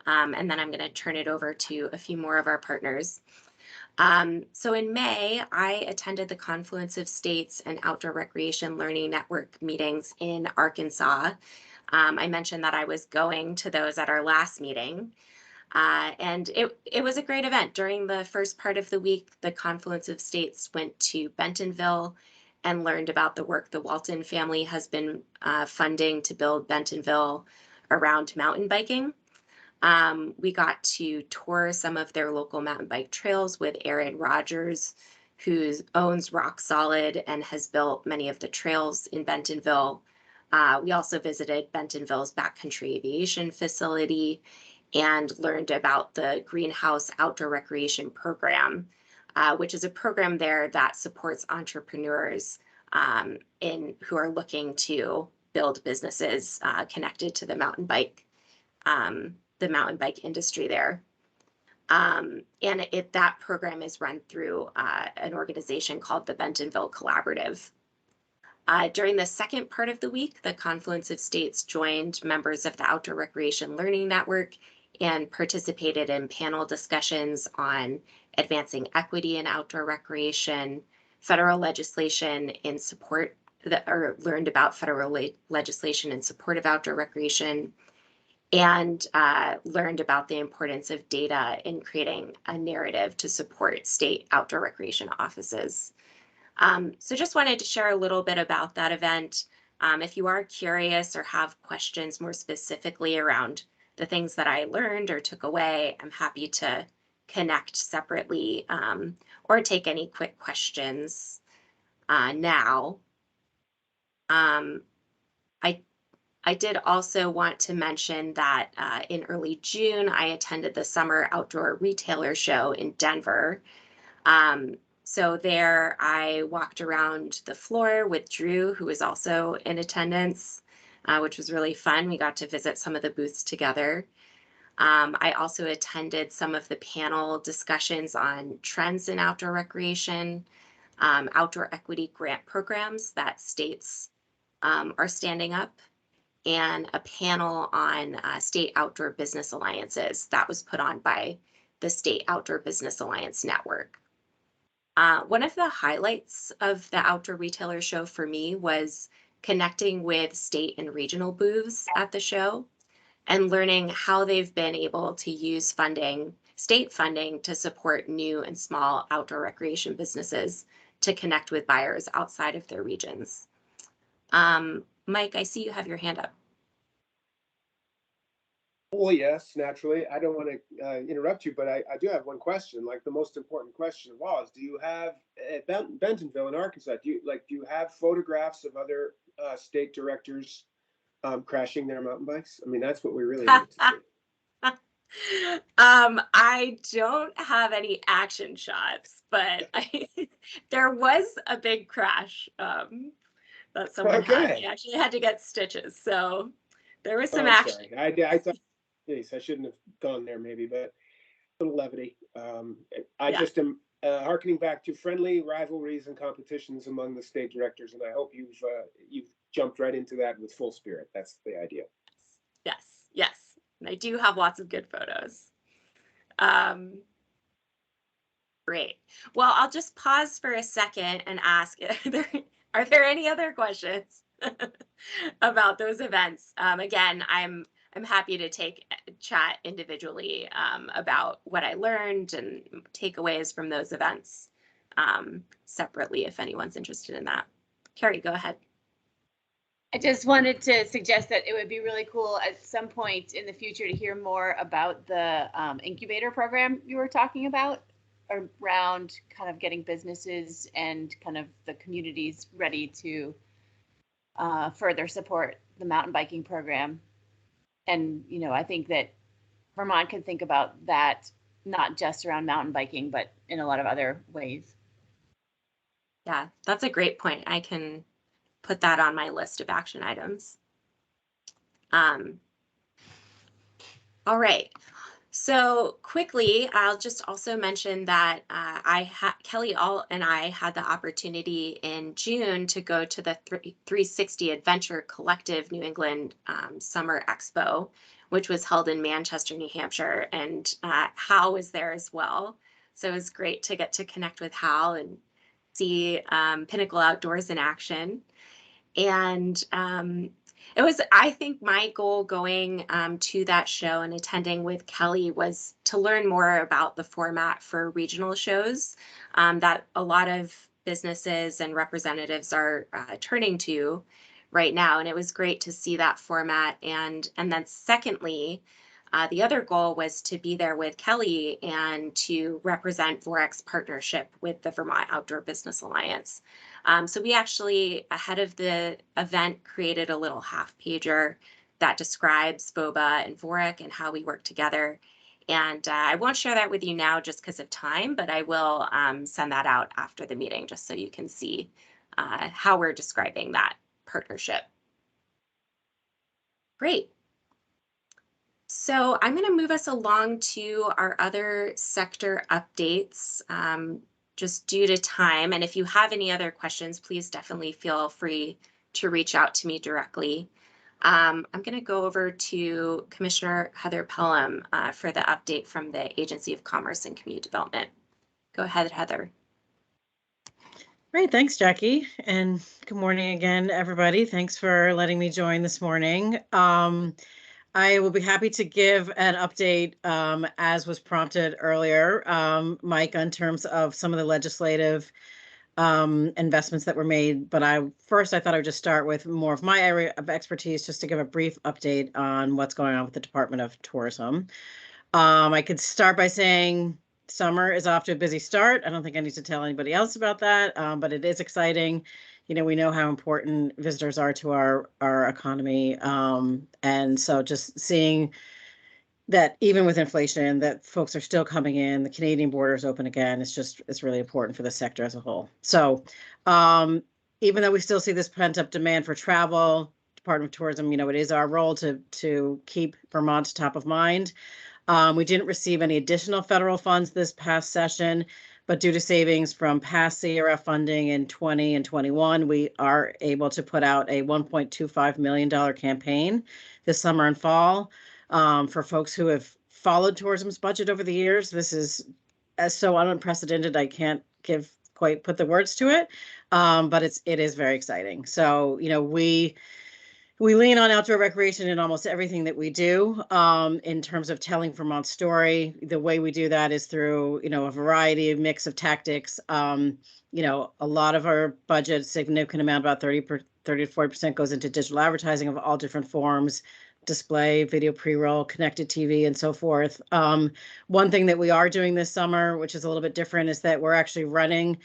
And then I'm going to turn it over to a few more of our partners. So in May, I attended the Confluence of States and Outdoor Recreation Learning Network meetings in Arkansas. I mentioned that I was going to those at our last meeting. And it was a great event. During the first part of the week, the Confluence of States went to Bentonville and learned about the work the Walton family has been funding to build Bentonville around mountain biking. We got to tour some of their local mountain bike trails with Aaron Rogers, who owns Rock Solid and has built many of the trails in Bentonville. We also visited Bentonville's backcountry aviation facility and learned about the Greenhouse Outdoor Recreation Program, which is a program there that supports entrepreneurs who are looking to build businesses connected to the mountain bike industry there. And that program is run through an organization called the Bentonville Collaborative. During the second part of the week, the Confluence of States joined members of the Outdoor Recreation Learning Network and participated in panel discussions on advancing equity in outdoor recreation, federal legislation in support, or learned about federal legislation in support of outdoor recreation, and learned about the importance of data in creating a narrative to support state outdoor recreation offices. So just wanted to share a little bit about that event. If you are curious or have questions more specifically around the things that I learned or took away, I'm happy to connect separately or take any quick questions now. I did also want to mention that in early June, I attended the Summer Outdoor Retailer Show in Denver. So there I walked around the floor with Drew, who was also in attendance, which was really fun. We got to visit some of the booths together. I also attended some of the panel discussions on trends in outdoor recreation, outdoor equity grant programs that states are standing up, and a panel on state outdoor business alliances that was put on by the State Outdoor Business Alliance Network. One of the highlights of the Outdoor Retailer Show for me was connecting with state and regional booths at the show and learning how they've been able to use funding, state funding, to support new and small outdoor recreation businesses to connect with buyers outside of their regions. Mike, I see you have your hand up. Well, yes, naturally. I don't want to interrupt you, but I do have one question. Like the most important question of all is: do you have at Bentonville in Arkansas? Do you have photographs of other state directors crashing their mountain bikes? I mean, that's what we really need to see. I don't have any action shots, but there was a big crash that someone had. He actually had to get stitches, so there was some action. Sorry. I thought, geez, I shouldn't have gone there maybe, but a little levity. I just am hearkening back to friendly rivalries and competitions among the state directors, and I hope you've jumped right into that with full spirit. That's the idea. Yes. And I do have lots of good photos. Great. Well, I'll just pause for a second and ask, are there any other questions about those events? Again, I'm happy to chat individually about what I learned and takeaways from those events separately if anyone's interested in that. Carrie, go ahead. I just wanted to suggest that it would be really cool at some point in the future to hear more about the incubator program you were talking about around kind of getting businesses and kind of the communities ready to further support the mountain biking program. And, I think that Vermont can think about that not just around mountain biking, but in a lot of other ways. Yeah, that's a great point. I can put that on my list of action items. All right. So quickly, I'll just also mention that Kelly and I had the opportunity in June to go to the 360 Adventure Collective New England Summer Expo, which was held in Manchester, New Hampshire, and Hal was there as well. So it was great to get to connect with Hal and see Pinnacle Outdoors in action. And it was, I think my goal going to that show and attending with Kelly was to learn more about the format for regional shows that a lot of businesses and representatives are turning to right now. And it was great to see that format. And then secondly, the other goal was to be there with Kelly and to represent VOREC's partnership with the Vermont Outdoor Business Alliance. So we actually, ahead of the event, created a little half pager that describes VOBA and VOREC and how we work together. And I won't share that with you now just because of time, but I will send that out after the meeting just so you can see how we're describing that partnership. Great. So I'm going to move us along to our other sector updates just due to time. And if you have any other questions, please definitely feel free to reach out to me directly. I'm going to go over to Commissioner Heather Pelham for the update from the Agency of Commerce and Community Development. Go ahead, Heather. Great, thanks, Jackie. And good morning again, everybody. Thanks for letting me join this morning. I will be happy to give an update as was prompted earlier, Mike, in terms of some of the legislative investments that were made. But I thought I would just start with more of my area of expertise, just to give a brief update on what's going on with the Department of Tourism. I could start by saying summer is off to a busy start. I don't think I need to tell anybody else about that, but it is exciting. You know, we know how important visitors are to our economy. And so just seeing that even with inflation, that folks are still coming in, the Canadian border is open again, it's really important for the sector as a whole. So even though we still see this pent up demand for travel, Department of Tourism, you know, it is our role to keep Vermont top of mind. We didn't receive any additional federal funds this past session, but due to savings from past CRF funding in 20 and 21, we are able to put out a $1.25 million campaign this summer and fall for folks who have followed tourism's budget over the years. This is so unprecedented, I can't quite put the words to it, but it is very exciting. So, you know, we lean on outdoor recreation in almost everything that we do in terms of telling Vermont's story. The way we do that is through, you know, a variety of mix of tactics. You know, a lot of our budget, significant amount, about 30 to 40% goes into digital advertising of all different forms, display, video pre-roll, connected TV, and so forth. One thing that we are doing this summer, which is a little bit different, is that we're actually running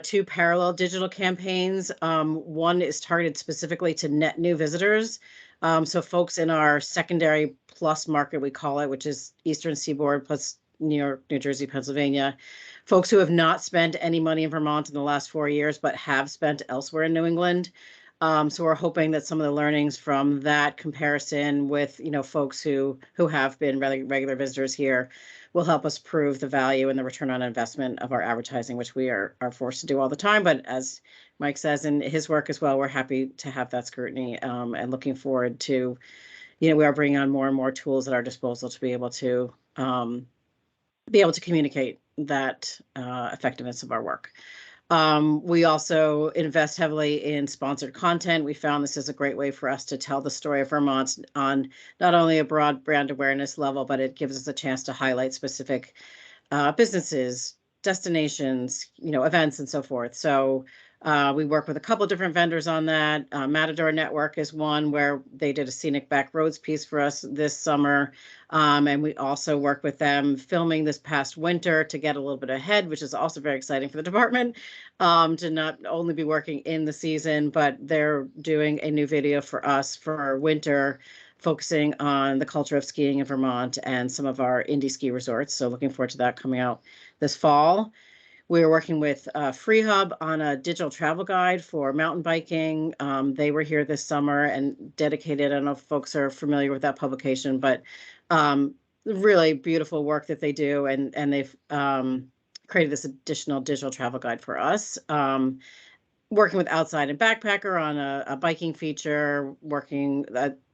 two parallel digital campaigns. One is targeted specifically to net new visitors. So folks in our secondary plus market, we call it, which is Eastern Seaboard plus New York, New Jersey, Pennsylvania. Folks who have not spent any money in Vermont in the last 4 years, but have spent elsewhere in New England. So we're hoping that some of the learnings from that comparison with, you know, folks who have been regular visitors here will help us prove the value and the return on investment of our advertising, which we are forced to do all the time. But as Mike says in his work as well, we're happy to have that scrutiny and looking forward to, you know, we are bringing on more and more tools at our disposal to be able to communicate that effectiveness of our work. We also invest heavily in sponsored content. We found this is a great way for us to tell the story of Vermont on not only a broad brand awareness level, but it gives us a chance to highlight specific businesses, destinations, you know, events, and so forth. So we work with a couple of different vendors on that. Matador Network is one where they did a scenic back roads piece for us this summer. And we also work with them filming this past winter to get a little bit ahead, which is also very exciting for the department to not only be working in the season, but they're doing a new video for us for winter, focusing on the culture of skiing in Vermont and some of our indie ski resorts. So looking forward to that coming out this fall. We were working with Free Hub on a digital travel guide for mountain biking. They were here this summer and dedicated. I don't know if folks are familiar with that publication, but really beautiful work that they do. And they've created this additional digital travel guide for us. Working with Outside and Backpacker on a biking feature.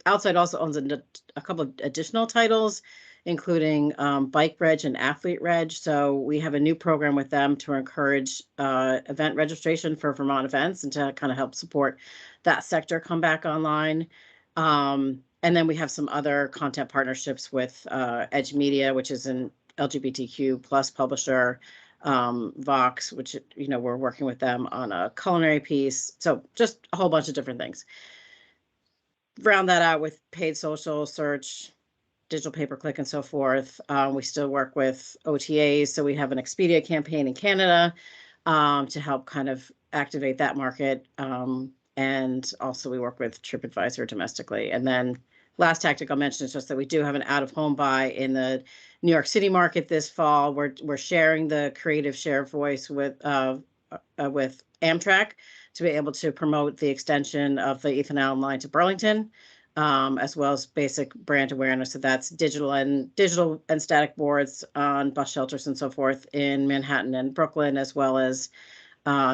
Outside also owns a couple of additional titles, including Bike Reg and Athlete Reg. So we have a new program with them to encourage event registration for Vermont events and to kind of help support that sector come back online. And then we have some other content partnerships with Edge Media, which is an LGBTQ plus publisher, Vox, which, you know, we're working with them on a culinary piece. So just a whole bunch of different things. Round that out with paid social search, digital pay-per-click, and so forth. We still work with OTAs. So we have an Expedia campaign in Canada to help kind of activate that market. And also we work with TripAdvisor domestically. And then last tactic I'll mention is just that we do have an out-of-home buy in the New York City market this fall. We're sharing the creative share voice with Amtrak to be able to promote the extension of the Ethan Allen line to Burlington, as well as basic brand awareness. So that's digital and static boards on bus shelters and so forth in Manhattan and Brooklyn, as well as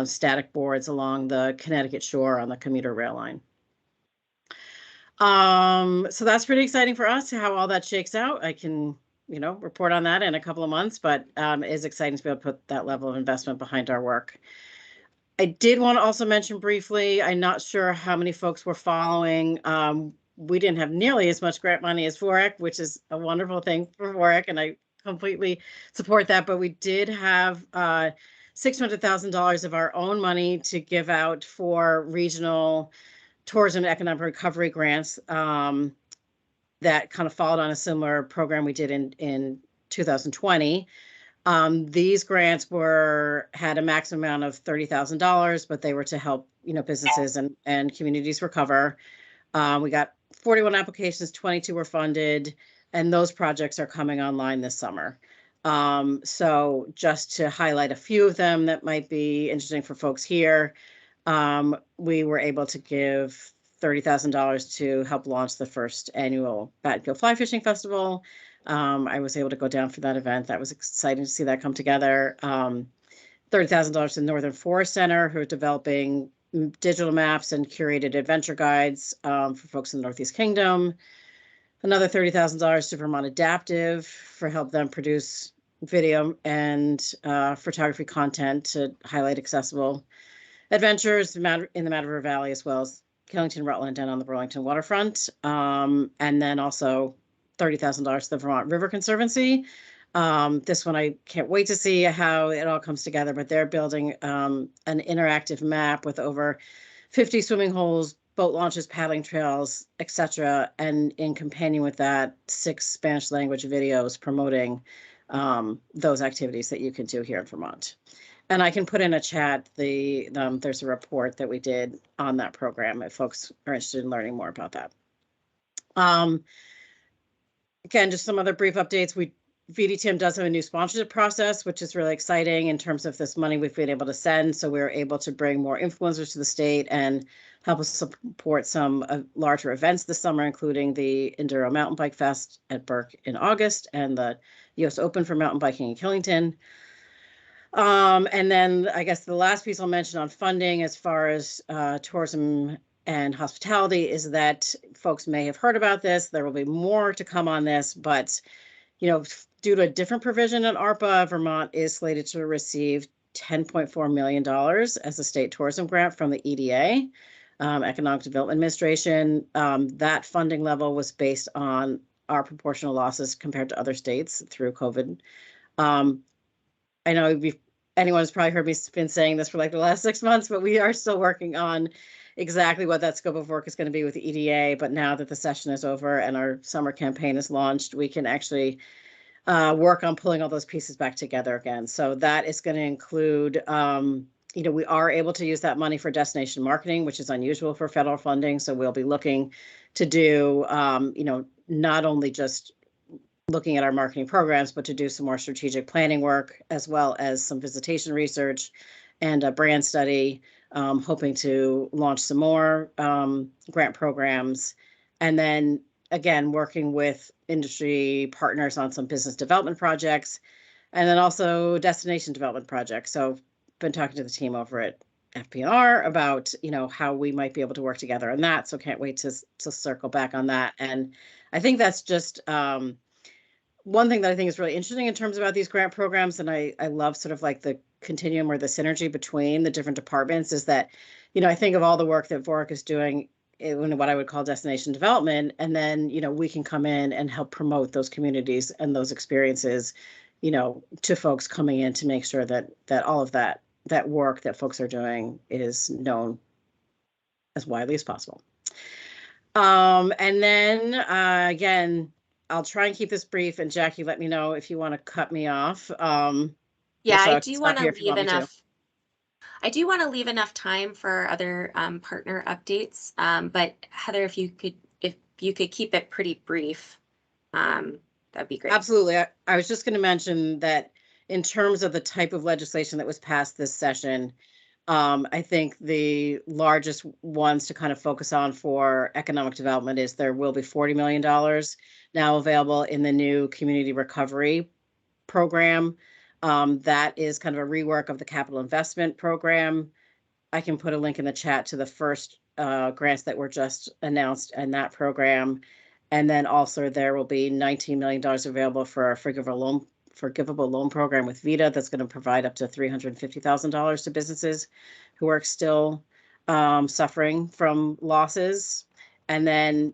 static boards along the Connecticut shore on the commuter rail line. So that's pretty exciting for us, how all that shakes out. I can, report on that in a couple of months, but it is exciting to be able to put that level of investment behind our work. I did want to also mention briefly, I'm not sure how many folks were following. We didn't have nearly as much grant money as VOREC, which is a wonderful thing for VOREC, and I completely support that. But we did have $600,000 of our own money to give out for regional tourism and economic recovery grants that kind of followed on a similar program we did in 2020. These grants had a maximum amount of $30,000, but they were to help businesses and communities recover. We got 41 applications, 22 were funded, and those projects are coming online this summer. So just to highlight a few of them that might be interesting for folks here, we were able to give $30,000 to help launch the first annual Battenfield Fly Fishing Festival. I was able to go down for that event. That was exciting to see that come together. $30,000 to Northern Forest Center, who are developing digital maps and curated adventure guides for folks in the Northeast Kingdom. Another $30,000 to Vermont Adaptive for help them produce video and photography content to highlight accessible adventures in the Mad River Valley, as well as Killington, Rutland, and on the Burlington waterfront. And then also $30,000 to the Vermont River Conservancy. This one, I can't wait to see how it all comes together, but they're building an interactive map with over 50 swimming holes, boat launches, paddling trails, etc. And in companion with that, 6 Spanish language videos promoting those activities that you can do here in Vermont. And I can put in a chat, there's a report that we did on that program if folks are interested in learning more about that. Again, just some other brief updates. VDTM does have a new sponsorship process, which is really exciting in terms of this money we've been able to send. So we're able to bring more influencers to the state and help us support some larger events this summer, including the Enduro Mountain Bike Fest at Burke in August and the US Open for mountain biking in Killington. And then I guess the last piece I'll mention on funding as far as tourism and hospitality is that folks may have heard about this. There will be more to come on this, but due to a different provision in ARPA, Vermont is slated to receive $10.4 million as a state tourism grant from the EDA, Economic Development Administration. That funding level was based on our proportional losses compared to other states through COVID. I know anyone has probably heard me been saying this for like the last 6 months, but we are still working on exactly what that scope of work is going to be with the EDA. But now that the session is over and our summer campaign is launched, we can actually work on pulling all those pieces back together again. So that is going to include, we are able to use that money for destination marketing, which is unusual for federal funding. So we'll be looking to do, not only just looking at our marketing programs, but to do some more strategic planning work, as well as some visitation research and a brand study, hoping to launch some more grant programs. And then again, working with industry partners on some business development projects, and then also destination development projects. So been talking to the team over at FPR about, how we might be able to work together on that. So can't wait to circle back on that. And I think that's just one thing that I think is really interesting in terms about these grant programs, and I love sort of like the continuum or the synergy between the different departments, is that, I think of all the work that VOREC is doing in what I would call destination development, and then, we can come in and help promote those communities and those experiences, to folks coming in to make sure that all of that work that folks are doing is known as widely as possible. And then again, I'll try and keep this brief, and Jackie, let me know if you want to cut me off. Yeah, I do want to leave enough. I do want to leave enough time for other partner updates, but Heather, if you could keep it pretty brief, that'd be great. Absolutely. I was just going to mention that in terms of the type of legislation that was passed this session, I think the largest ones to kind of focus on for economic development is there will be $40 million now available in the new community recovery program. That is kind of a rework of the capital investment program. I can put a link in the chat to the first grants that were just announced in that program. And then also there will be $19 million available for our forgivable loan program with VITA that's going to provide up to $350,000 to businesses who are still suffering from losses. And then,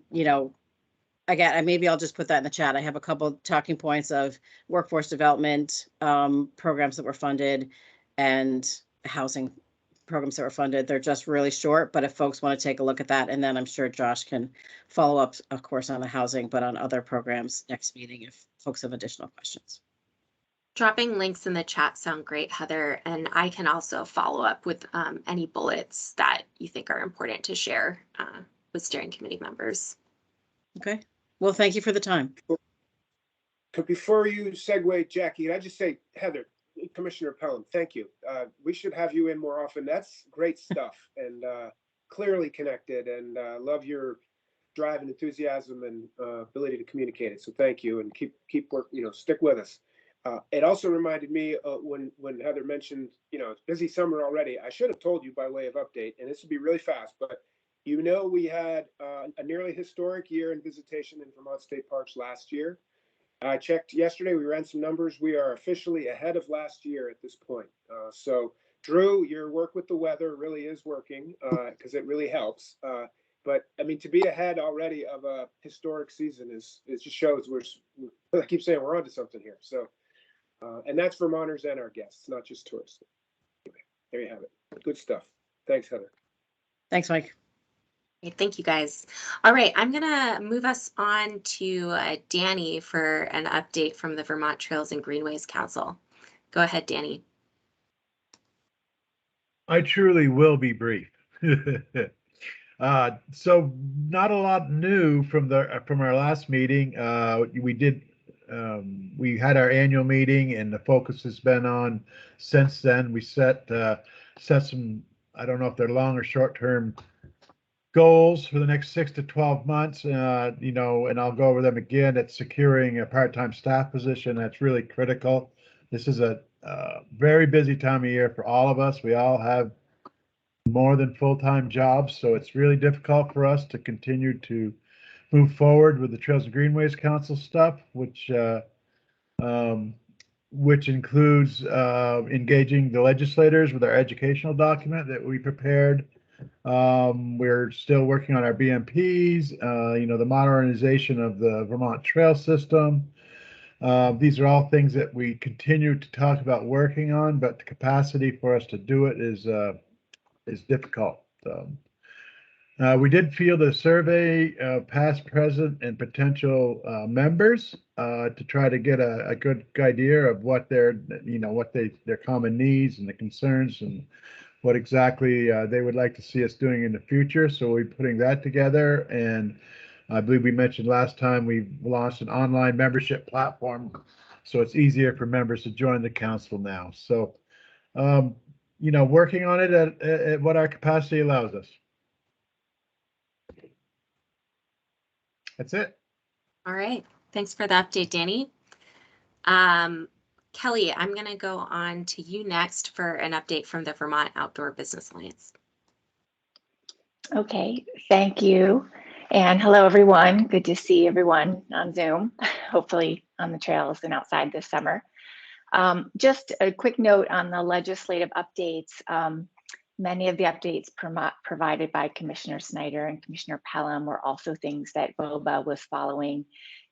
again, maybe I'll just put that in the chat. I have a couple talking points of workforce development programs that were funded and housing programs that were funded. They're just really short, but if folks want to take a look at that, and then I'm sure Josh can follow up, of course, on the housing, but on other programs next meeting if folks have additional questions. Dropping links in the chat sound great, Heather, and I can also follow up with any bullets that you think are important to share with steering committee members. Okay. Well, thank you for the time. Before you segue, Jackie, I just say, Heather, Commissioner Pelham, thank you. We should have you in more often. That's great stuff and clearly connected, and love your drive and enthusiasm and ability to communicate it. So thank you, and keep work. Stick with us. It also reminded me when Heather mentioned, it's busy summer already. I should have told you by way of update, and this would be really fast, but we had a nearly historic year in visitation in Vermont State Parks last year. I checked yesterday, we ran some numbers. We are officially ahead of last year at this point. So Drew, your work with the weather really is working because it really helps. But I mean, to be ahead already of a historic season it just shows I keep saying we're onto something here. So, and that's Vermonters and our guests, not just tourists. Anyway, there you have it. Good stuff. Thanks, Heather. Thanks, Mike. Thank you, guys. All right, I'm going to move us on to Danny for an update from the Vermont Trails and Greenways Council. Go ahead, Danny. I truly will be brief. So not a lot new from our last meeting. We had our annual meeting, and the focus has been on since then. We set some, I don't know if they're long or short term goals for the next 6 to 12 months, and I'll go over them again. It's securing a part-time staff position. That's really critical. This is a very busy time of year for all of us. We all have more than full-time jobs, so it's really difficult for us to continue to move forward with the Trails and Greenways Council stuff, which includes engaging the legislators with our educational document that we prepared. We're still working on our BMPs, the modernization of the Vermont trail system. These are all things that we continue to talk about working on, but the capacity for us to do it is difficult. We did field a survey of past, present, and potential members to try to get a good idea of what their common needs and the concerns and what exactly they would like to see us doing in the future. So we're putting that together, and I believe we mentioned last time we've launched an online membership platform, so it's easier for members to join the council now. So, working on it at what our capacity allows us. That's it. All right. Thanks for the update, Danny. Kelly, I'm going to go on to you next for an update from the Vermont Outdoor Business Alliance. Okay, thank you. And hello, everyone. Good to see everyone on Zoom, hopefully on the trails and outside this summer. Just a quick note on the legislative updates. Many of the updates provided by Commissioner Snyder and Commissioner Pelham were also things that VOBA was following,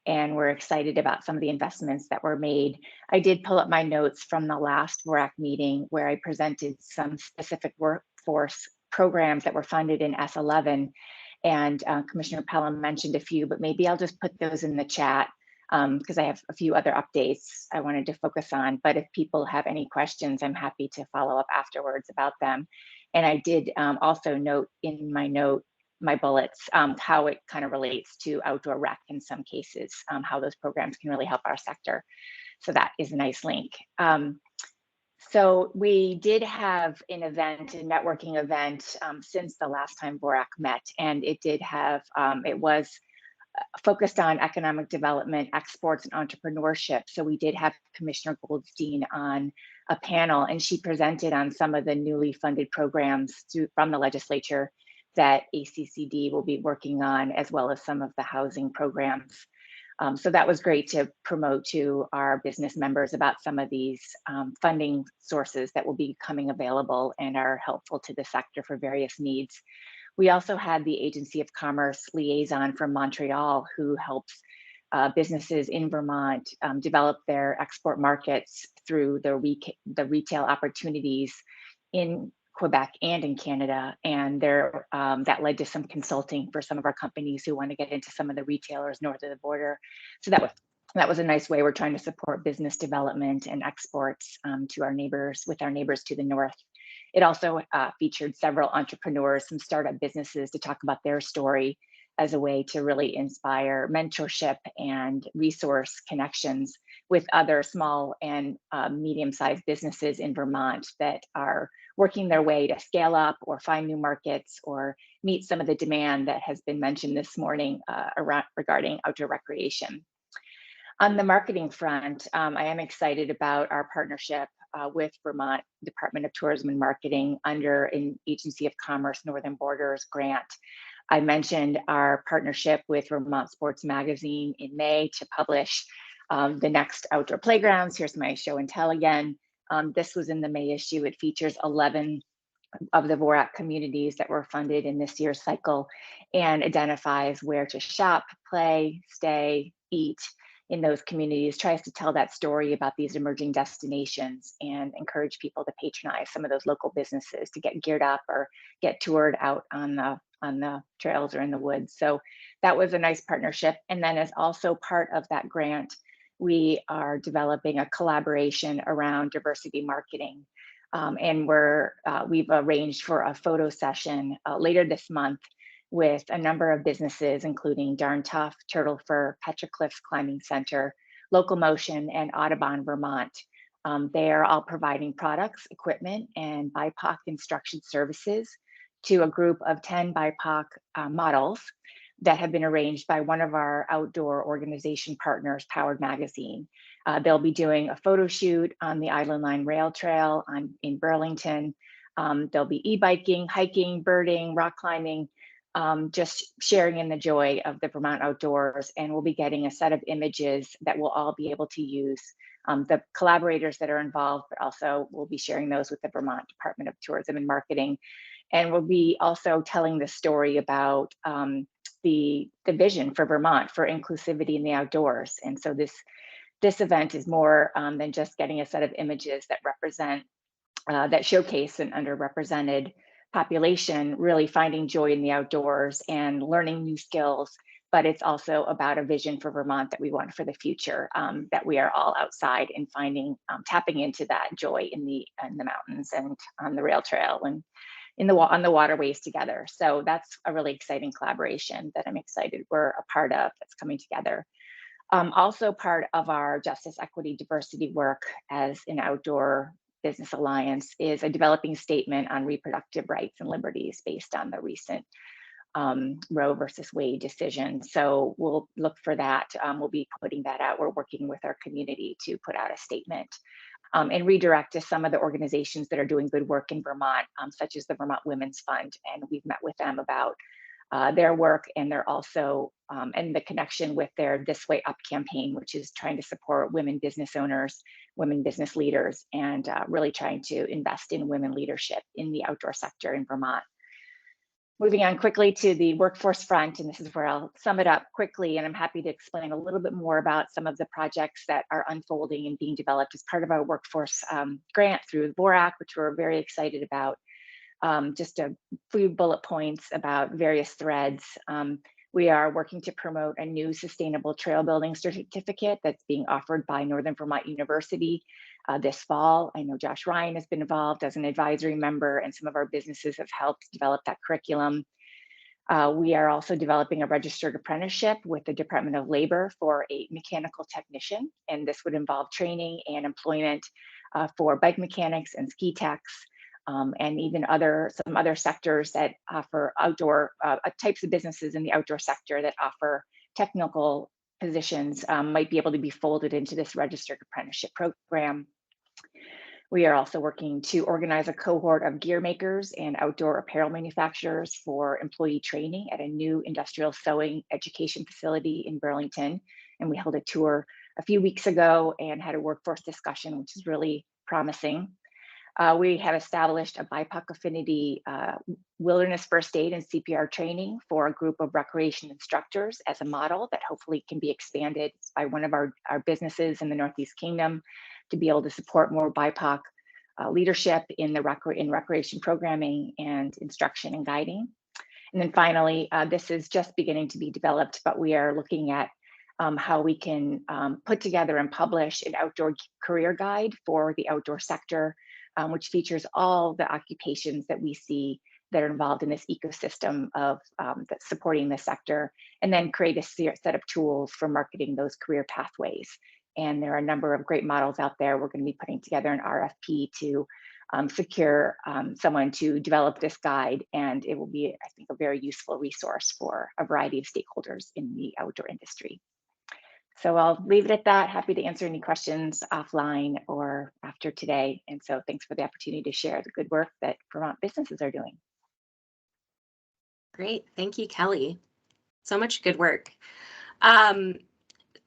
and we're excited about some of the investments that were made. I did pull up my notes from the last VOREC meeting where I presented some specific workforce programs that were funded in S11, and Commissioner Pelham mentioned a few, but maybe I'll just put those in the chat because I have a few other updates I wanted to focus on. But if people have any questions, I'm happy to follow up afterwards about them. And I did also note in my bullets, how it kind of relates to outdoor rec in some cases, how those programs can really help our sector. So that is a nice link. So we did have an event, a networking event, since the last time VOREC met, and it did have, it was focused on economic development, exports, and entrepreneurship. So we did have Commissioner Goldstein on a panel, and she presented on some of the newly funded programs from the legislature that ACCD will be working on, as well as some of the housing programs. So that was great to promote to our business members about some of these funding sources that will be coming available and are helpful to the sector for various needs. We also had the Agency of Commerce liaison from Montreal, who helps businesses in Vermont develop their export markets through the retail opportunities in Quebec and in Canada. And that led to some consulting for some of our companies who want to get into some of the retailers north of the border. So that was a nice way. We're trying to support business development and exports to our neighbors, with our neighbors to the north. It also featured several entrepreneurs, some startup businesses, to talk about their story as a way to really inspire mentorship and resource connections with other small and medium-sized businesses in Vermont that are working their way to scale up or find new markets or meet some of the demand that has been mentioned this morning regarding outdoor recreation. On the marketing front, I am excited about our partnership with Vermont Department of Tourism and Marketing under an Agency of Commerce Northern Borders grant. I mentioned our partnership with Vermont Sports Magazine in May to publish the next outdoor playgrounds. Here's my show and tell again. This was in the May issue. It features 11 of the VOREC communities that were funded in this year's cycle and identifies where to shop, play, stay, eat in those communities, tries to tell that story about these emerging destinations and encourage people to patronize some of those local businesses to get geared up or get toured out on the trails or in the woods. So that was a nice partnership. And then as also part of that grant, we are developing a collaboration around diversity marketing. And we've arranged for a photo session later this month with a number of businesses, including Darn Tough, Turtle Fur, Petroglyphs Climbing Center, Local Motion, and Audubon Vermont. They are all providing products, equipment, and BIPOC instruction services to a group of 10 BIPOC models that have been arranged by one of our outdoor organization partners, Powered Magazine. They'll be doing a photo shoot on the Island Line Rail Trail in Burlington. They'll be e-biking, hiking, birding, rock climbing, just sharing in the joy of the Vermont outdoors. And we'll be getting a set of images that we'll all be able to use. The collaborators that are involved, but also we'll be sharing those with the Vermont Department of Tourism and Marketing. And we'll be also telling the story about the vision for Vermont for inclusivity in the outdoors. And so this event is more than just getting a set of images that represent, that showcase an underrepresented population, really finding joy in the outdoors and learning new skills. But it's also about a vision for Vermont that we want for the future, that we are all outside and finding, tapping into that joy in the mountains and on the rail trail and on the waterways together. So that's a really exciting collaboration that I'm excited we're a part of that's coming together. Also part of our justice, equity, diversity work as an outdoor business alliance is a developing statement on reproductive rights and liberties based on the recent Roe versus Wade decision. So we'll look for that. We'll be putting that out. We're working with our community to put out a statement and redirect to some of the organizations that are doing good work in Vermont, such as the Vermont Women's Fund. And we've met with them about their work, and they're also, and the connection with their This Way Up campaign, which is trying to support women business owners, women business leaders, and really trying to invest in women leadership in the outdoor sector in Vermont. Moving on quickly to the workforce front, and this is where I'll sum it up quickly, and I'm happy to explain a little bit more about some of the projects that are unfolding and being developed as part of our workforce grant through VOREC, which we're very excited about. Just a few bullet points about various threads. We are working to promote a new sustainable trail building certificate that's being offered by Northern Vermont University this fall. I know Josh Ryan has been involved as an advisory member, and some of our businesses have helped develop that curriculum. We are also developing a registered apprenticeship with the Department of Labor for a mechanical technician, and this would involve training and employment for bike mechanics and ski techs, and even some other sectors that offer outdoor types of businesses in the outdoor sector that offer technical positions might be able to be folded into this registered apprenticeship program. We are also working to organize a cohort of gear makers and outdoor apparel manufacturers for employee training at a new industrial sewing education facility in Burlington. And we held a tour a few weeks ago and had a workforce discussion, which is really promising. We have established a BIPOC affinity wilderness first aid and CPR training for a group of recreation instructors as a model that hopefully can be expanded by one of our businesses in the Northeast Kingdom to be able to support more BIPOC leadership in recreation programming and instruction and guiding. And then finally, this is just beginning to be developed, but we are looking at how we can put together and publish an outdoor career guide for the outdoor sector, which features all the occupations that we see that are involved in this ecosystem of that's supporting the sector, and then create a set of tools for marketing those career pathways. And there are a number of great models out there. We're going to be putting together an RFP to secure someone to develop this guide, and it will be, I think, a very useful resource for a variety of stakeholders in the outdoor industry. So I'll leave it at that. Happy to answer any questions offline or after today. And so thanks for the opportunity to share the good work that Vermont businesses are doing. Great. Thank you, Kelly. So much good work.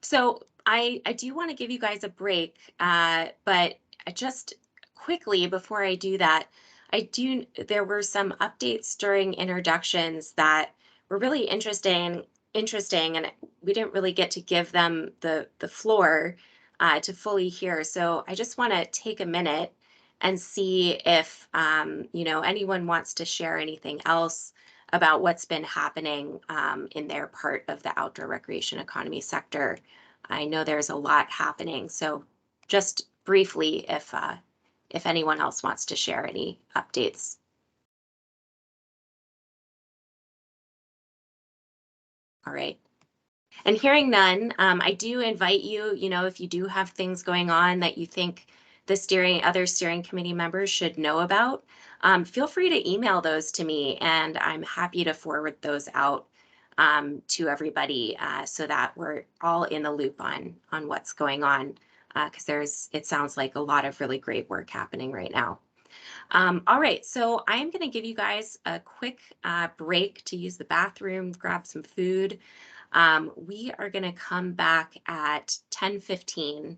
So I do want to give you guys a break, but just quickly before I do that, there were some updates during introductions that were really interesting, and we didn't really get to give them the floor to fully hear. So I just want to take a minute and see if anyone wants to share anything else about what's been happening in their part of the outdoor recreation economy sector. I know there's a lot happening, so just briefly, if anyone else wants to share any updates. All right. And hearing none, I do invite you, if you do have things going on that you think the other steering committee members should know about, feel free to email those to me, and I'm happy to forward those out to everybody so that we're all in the loop on what's going on, because it sounds like a lot of really great work happening right now. All right, so I'm going to give you guys a quick break to use the bathroom, grab some food. We are going to come back at 10:15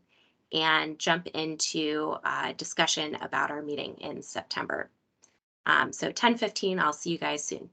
and jump into a discussion about our meeting in September. So 10:15, I'll see you guys soon.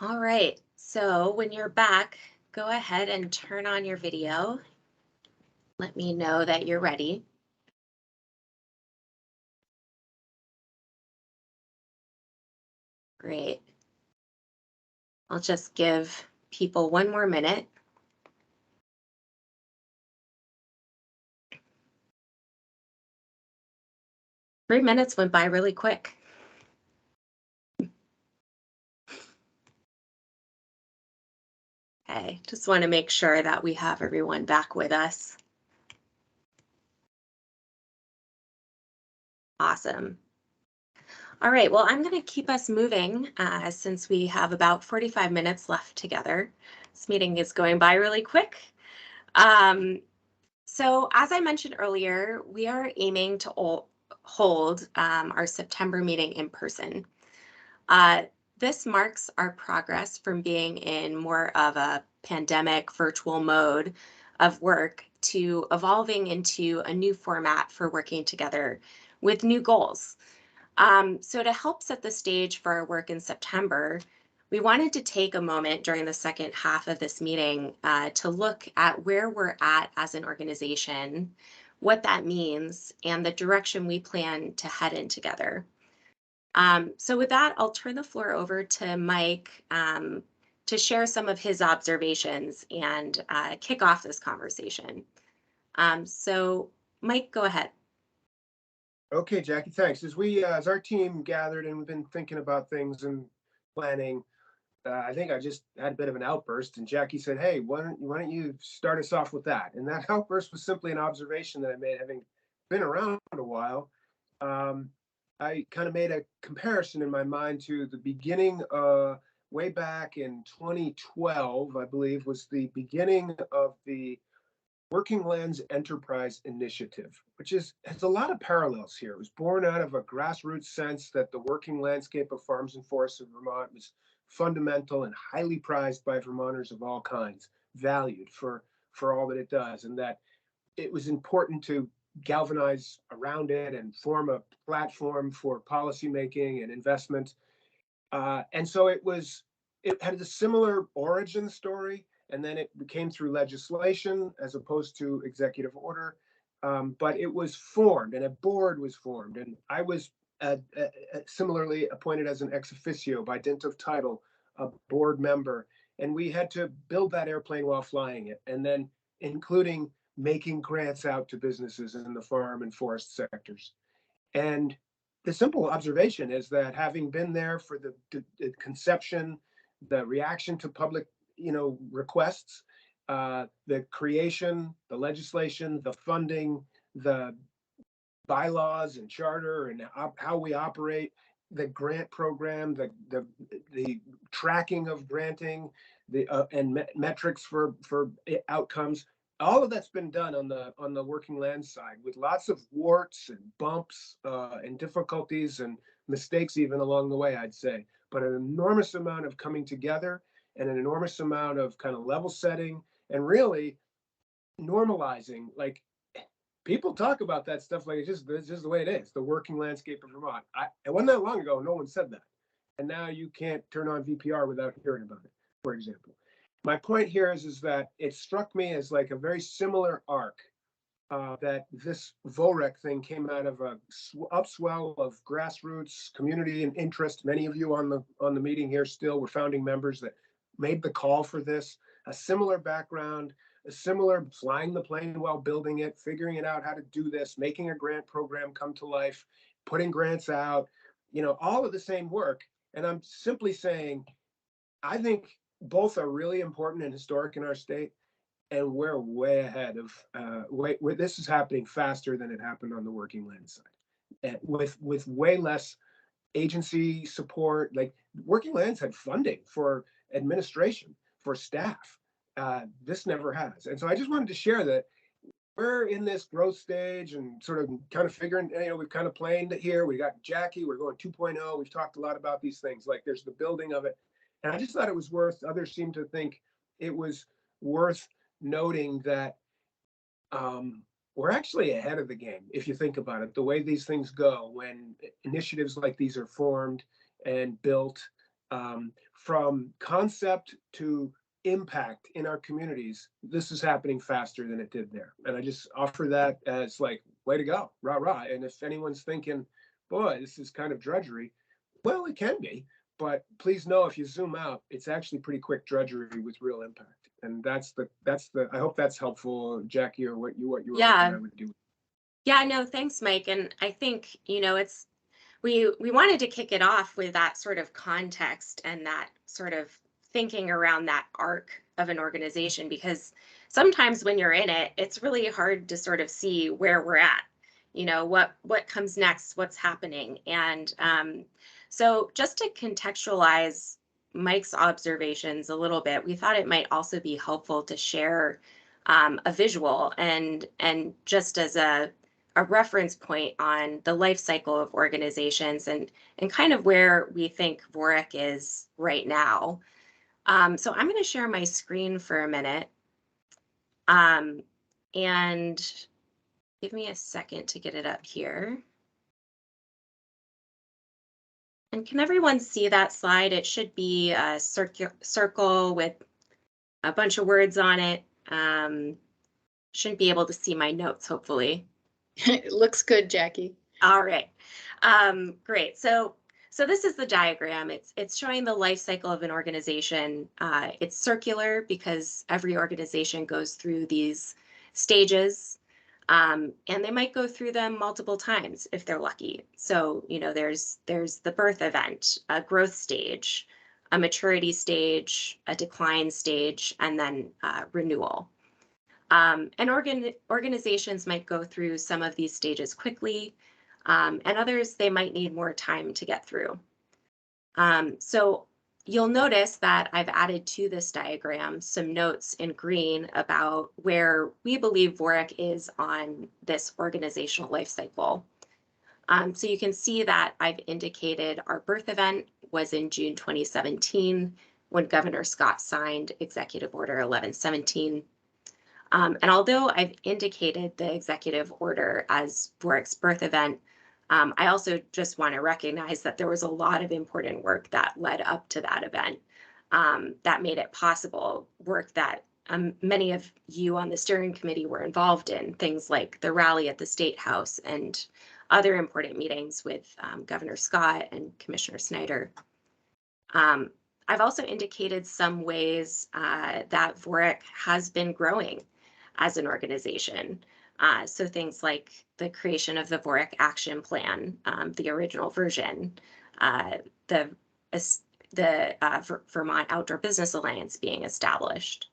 All right, so when you're back, go ahead and turn on your video. Let me know that you're ready. Great. I'll just give people one more minute. Three minutes went by really quick. Okay, just want to make sure that we have everyone back with us. Awesome. All right, well, I'm going to keep us moving since we have about 45 minutes left together. This meeting is going by really quick. So as I mentioned earlier, we are aiming to hold our September meeting in person. This marks our progress from being in more of a pandemic virtual mode of work to evolving into a new format for working together with new goals. So to help set the stage for our work in September, we wanted to take a moment during the second half of this meeting to look at where we're at as an organization, what that means, and the direction we plan to head in together. So with that, I'll turn the floor over to Mike to share some of his observations and kick off this conversation. So Mike, go ahead. Okay, Jackie, thanks. As our team gathered and we've been thinking about things and planning, I think I just had a bit of an outburst, and Jackie said, "Hey, why don't you start us off with that?" And that outburst was simply an observation that I made, having been around a while. I kind of made a comparison in my mind to the beginning, way back in 2012, I believe, was the beginning of the Working Lands Enterprise Initiative, which has a lot of parallels here. It was born out of a grassroots sense that the working landscape of farms and forests of Vermont was fundamental and highly prized by Vermonters of all kinds, valued for all that it does, and that it was important to galvanize around it and form a platform for policymaking and investment. And so it had a similar origin story, and then it came through legislation as opposed to executive order. But it was formed, and a board was formed, and I was similarly appointed as an ex officio by dint of title, a board member, and we had to build that airplane while flying it, and then including making grants out to businesses in the farm and forest sectors. And the simple observation is that, having been there for the conception, the reaction to public, requests, the creation, the legislation, the funding, the bylaws and charter, and how we operate, the grant program, the tracking of granting, and metrics for outcomes. All of that's been done on the working land side, with lots of warts and bumps and difficulties and mistakes even along the way, I'd say. But an enormous amount of coming together and an enormous amount of kind of level setting and really normalizing. Like, people talk about that stuff like it's just the way it is, the working landscape of Vermont. It wasn't that long ago, no one said that. And now you can't turn on VPR without hearing about it, for example. My point here is that it struck me as like a very similar arc, that this VOREC thing came out of a upswell of grassroots community and interest. Many of you on the meeting here still were founding members that made the call for this. A similar background, a similar flying the plane while building it, figuring it out how to do this, making a grant program come to life, putting grants out, all of the same work. And I'm simply saying, I think both are really important and historic in our state, and we're way ahead of this is happening faster than it happened on the working land side, and with way less agency support. Like, working lands had funding for administration, for staff. This never has. And so I just wanted to share that we're in this growth stage and sort of kind of figuring, we've kind of planed it here. We got Jackie, we're going 2.0. We've talked a lot about these things, like there's the building of it. And I just thought it was others seem to think it was worth noting that we're actually ahead of the game, if you think about it, the way these things go when initiatives like these are formed and built. from concept to impact in our communities, this is happening faster than it did there. And I just offer that as like, way to go, rah, rah. And if anyone's thinking, boy, this is kind of drudgery, well, it can be, but please know if you zoom out, it's actually pretty quick drudgery with real impact. And that's the, I hope that's helpful, Jackie, or what you were hoping I would do. Yeah, no, thanks, Mike. And I think, it's, we wanted to kick it off with that sort of context and that sort of thinking around that arc of an organization, because sometimes when you're in it, it's really hard to sort of see where we're at, what comes next, what's happening. And so just to contextualize Mike's observations a little bit, we thought it might also be helpful to share a visual and just as a reference point on the life cycle of organizations and kind of where we think VOREC is right now. So I'm going to share my screen for a minute, and give me a second to get it up here. And can everyone see that slide? It should be a circle with a bunch of words on it. Shouldn't be able to see my notes, hopefully. It looks good, Jackie. All right. Great. So this is the diagram. It's showing the life cycle of an organization. It's circular because every organization goes through these stages, and they might go through them multiple times if they're lucky. So, there's the birth event, a growth stage, a maturity stage, a decline stage, and then renewal. And organizations might go through some of these stages quickly, and others they might need more time to get through. So you'll notice that I've added to this diagram some notes in green about where we believe VOREC is on this organizational life cycle. So you can see that I've indicated our birth event was in June 2017 when Governor Scott signed Executive Order 1117. And although I've indicated the executive order as VOREC's birth event, I also just want to recognize that there was a lot of important work that led up to that event that made it possible, work that many of you on the steering committee were involved in, things like the rally at the State House and other important meetings with Governor Scott and Commissioner Snyder. I've also indicated some ways that VOREC has been growing as an organization. So things like the creation of the VOREC Action Plan, the original version, the Vermont Outdoor Business Alliance being established,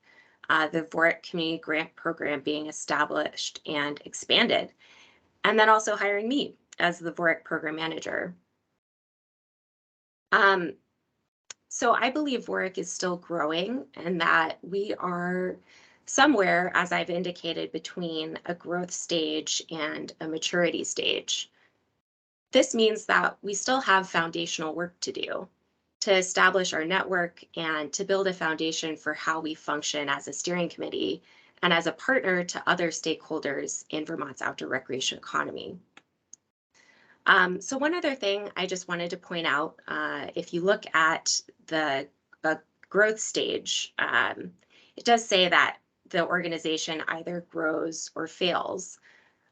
the VOREC Community Grant Program being established and expanded, and then also hiring me as the VOREC Program Manager. So I believe VOREC is still growing and that we are somewhere, as I've indicated, between a growth stage and a maturity stage. This means that we still have foundational work to do to establish our network and to build a foundation for how we function as a steering committee and as a partner to other stakeholders in Vermont's outdoor recreation economy. So one other thing I just wanted to point out, if you look at the growth stage, it does say that the organization either grows or fails.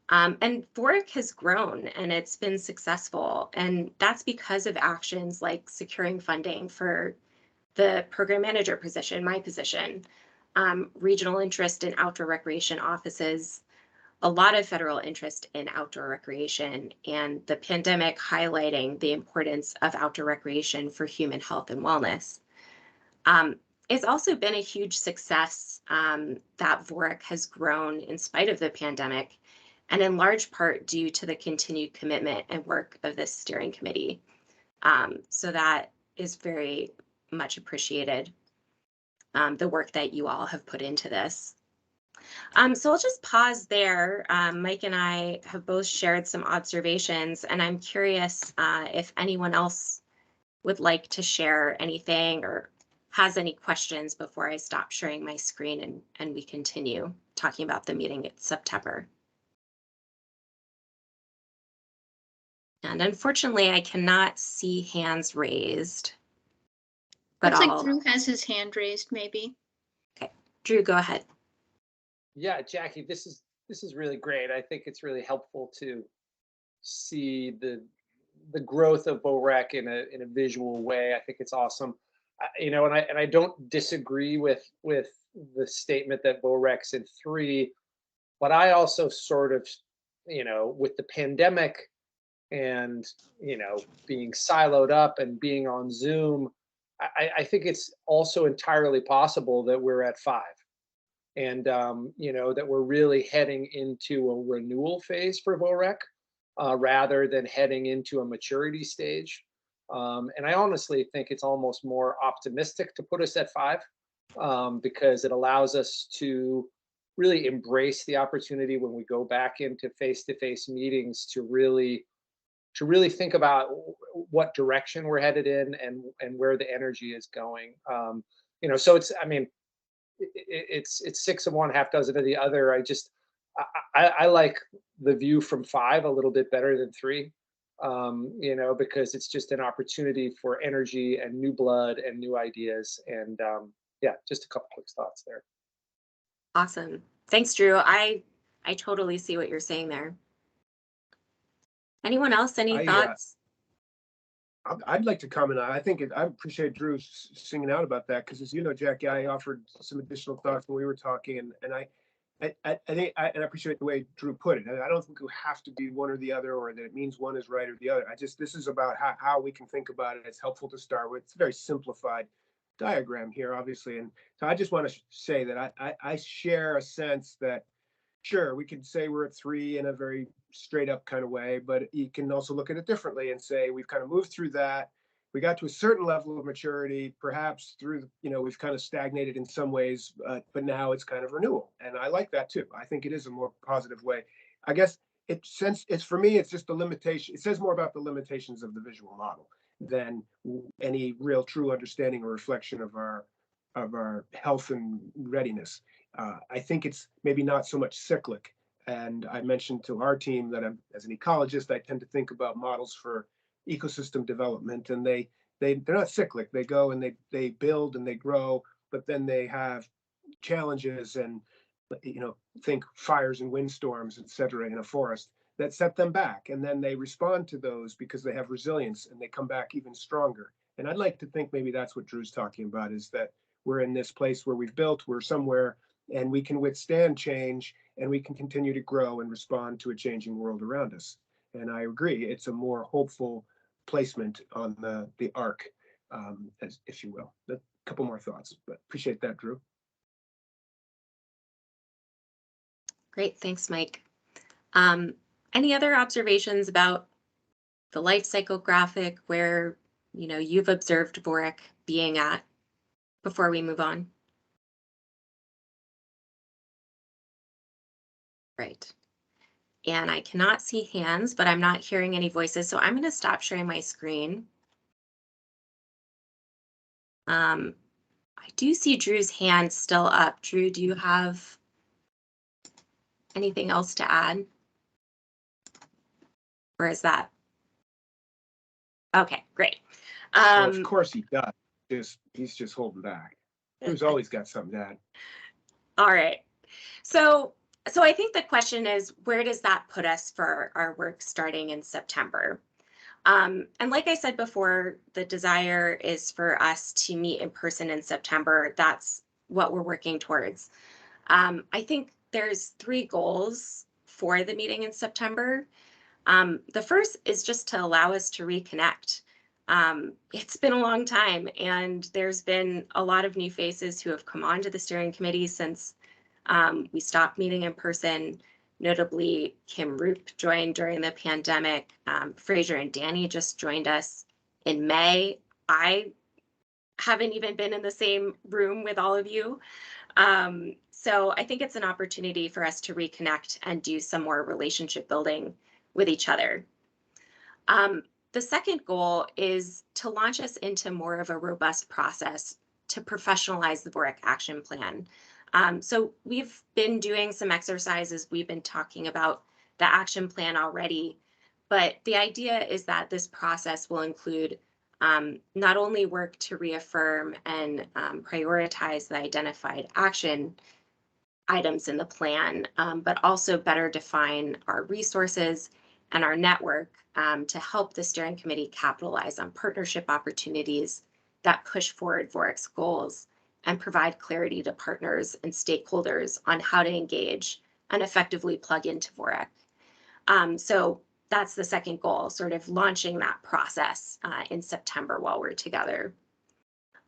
And VOREC has grown and it's been successful. And that's because of actions like securing funding for the program manager position, my position, regional interest in outdoor recreation offices, a lot of federal interest in outdoor recreation, and the pandemic highlighting the importance of outdoor recreation for human health and wellness. It's also been a huge success that VOREC has grown in spite of the pandemic, and in large part due to the continued commitment and work of this steering committee. So that is very much appreciated, the work that you all have put into this. So I'll just pause there. Mike and I have both shared some observations, and I'm curious if anyone else would like to share anything or has any questions before I stop sharing my screen and we continue talking about the meeting in September. And unfortunately, I cannot see hands raised. but Looks like I'll, Drew has his hand raised, maybe. okay, Drew, go ahead. Yeah, Jackie, this is really great. I think it's really helpful to see the growth of VOREC in a visual way. I think it's awesome. You know, and I don't disagree with the statement that VOREC's in 3, but I also sort of, you know, with the pandemic and, you know, being siloed up and being on Zoom, I think it's also entirely possible that we're at 5. And, you know, that we're really heading into a renewal phase for VOREC rather than heading into a maturity stage. And I honestly think it's almost more optimistic to put us at 5 because it allows us to really embrace the opportunity when we go back into face-to-face meetings to really think about what direction we're headed in and where the energy is going. You know, so it's, I mean, it's 6 of one, half dozen of the other. I like the view from 5 a little bit better than 3, you know, because it's just an opportunity for energy and new blood and new ideas. And yeah, just a couple quick thoughts there. Awesome. Thanks, Drew. I totally see what you're saying there. Anyone else? Any thoughts? I'd like to comment. I appreciate Drew singing out about that because, as you know, Jackie, I offered some additional thoughts when we were talking, and I think I appreciate the way Drew put it. I don't think we have to be one or the other, or that it means one is right or the other. This is about how we can think about it. It's helpful to start with. It's a very simplified diagram here, obviously, and so I just want to say that I share a sense that, sure, we could say we're at 3 in a very straight up kind of way, but you can also look at it differently and say we've kind of moved through that. We got to a certain level of maturity, perhaps through, you know, we've kind of stagnated in some ways, but now it's kind of renewal. And I like that too. I think it is a more positive way. I guess for me, it's just the limitation. It says more about the limitations of the visual model than any real true understanding or reflection of our health and readiness. I think it's maybe not so much cyclic. And I mentioned to our team that as an ecologist, I tend to think about models for ecosystem development, and they're not cyclic. They go and they build and they grow, but then they have challenges and, you know, think fires and windstorms, et cetera, in a forest that set them back. And then they respond to those because they have resilience and they come back even stronger. And I'd like to think maybe that's what Drew's talking about, is that we're in this place where we've built, we're somewhere, and we can withstand change, and we can continue to grow and respond to a changing world around us. And I agree, it's a more hopeful placement on the arc, as if you will. A couple more thoughts, but appreciate that, Drew. Great, thanks, Mike. Any other observations about the life cycle graphic where, you know, you've observed VOREC being at before we move on? Right. And I cannot see hands, but I'm not hearing any voices, so I'm going to stop sharing my screen. I do see Drew's hand still up. Drew, do you have anything else to add? Or is that? Okay, great. Well, of course he does. He's just holding back. Drew's always got something to add. All right. So I think the question is, where does that put us for our work starting in September? And like I said before, the desire is for us to meet in person in September. That's what we're working towards. I think there's 3 goals for the meeting in September. The first is just to allow us to reconnect. It's been a long time, and there's been a lot of new faces who have come onto the steering committee since we stopped meeting in person. Notably, Kim Roop joined during the pandemic. Fraser and Danny just joined us in May. I haven't even been in the same room with all of you. So I think it's an opportunity for us to reconnect and do some more relationship building with each other. The second goal is to launch us into more of a robust process to professionalize the VOREC action plan. So we've been doing some exercises. We've been talking about the action plan already, but the idea is that this process will include not only work to reaffirm and prioritize the identified action items in the plan, but also better define our resources and our network to help the steering committee capitalize on partnership opportunities that push forward VOREC's goals and provide clarity to partners and stakeholders on how to engage and effectively plug into VOREC. So that's the second goal, sort of launching that process in September while we're together.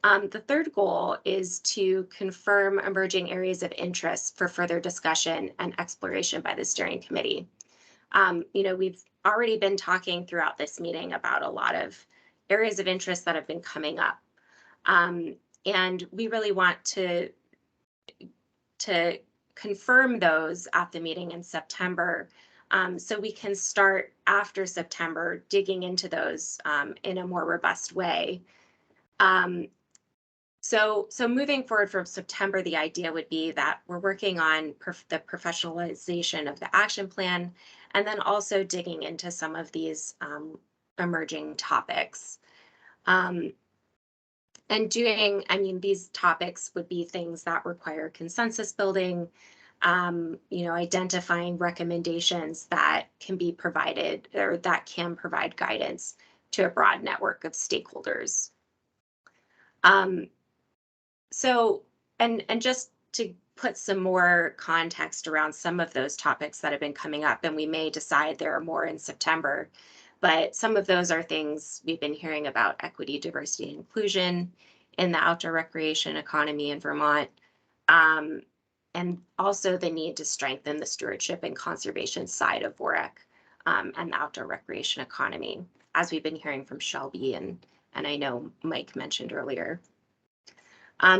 The third goal is to confirm emerging areas of interest for further discussion and exploration by the steering committee. We've already been talking throughout this meeting about a lot of areas of interest that have been coming up. And we really want to confirm those at the meeting in September, so we can start after September digging into those in a more robust way. So moving forward from September, the idea would be that we're working on the professionalization of the action plan, and then also digging into some of these emerging topics. And these topics would be things that require consensus building, identifying recommendations that can be provided or that can provide guidance to a broad network of stakeholders. And just to put some more context around some of those topics that have been coming up, and we may decide there are more in September, but some of those are things we've been hearing about: equity, diversity, and inclusion in the outdoor recreation economy in Vermont, and also the need to strengthen the stewardship and conservation side of VOREC and the outdoor recreation economy, as we've been hearing from Shelby and I know Mike mentioned earlier.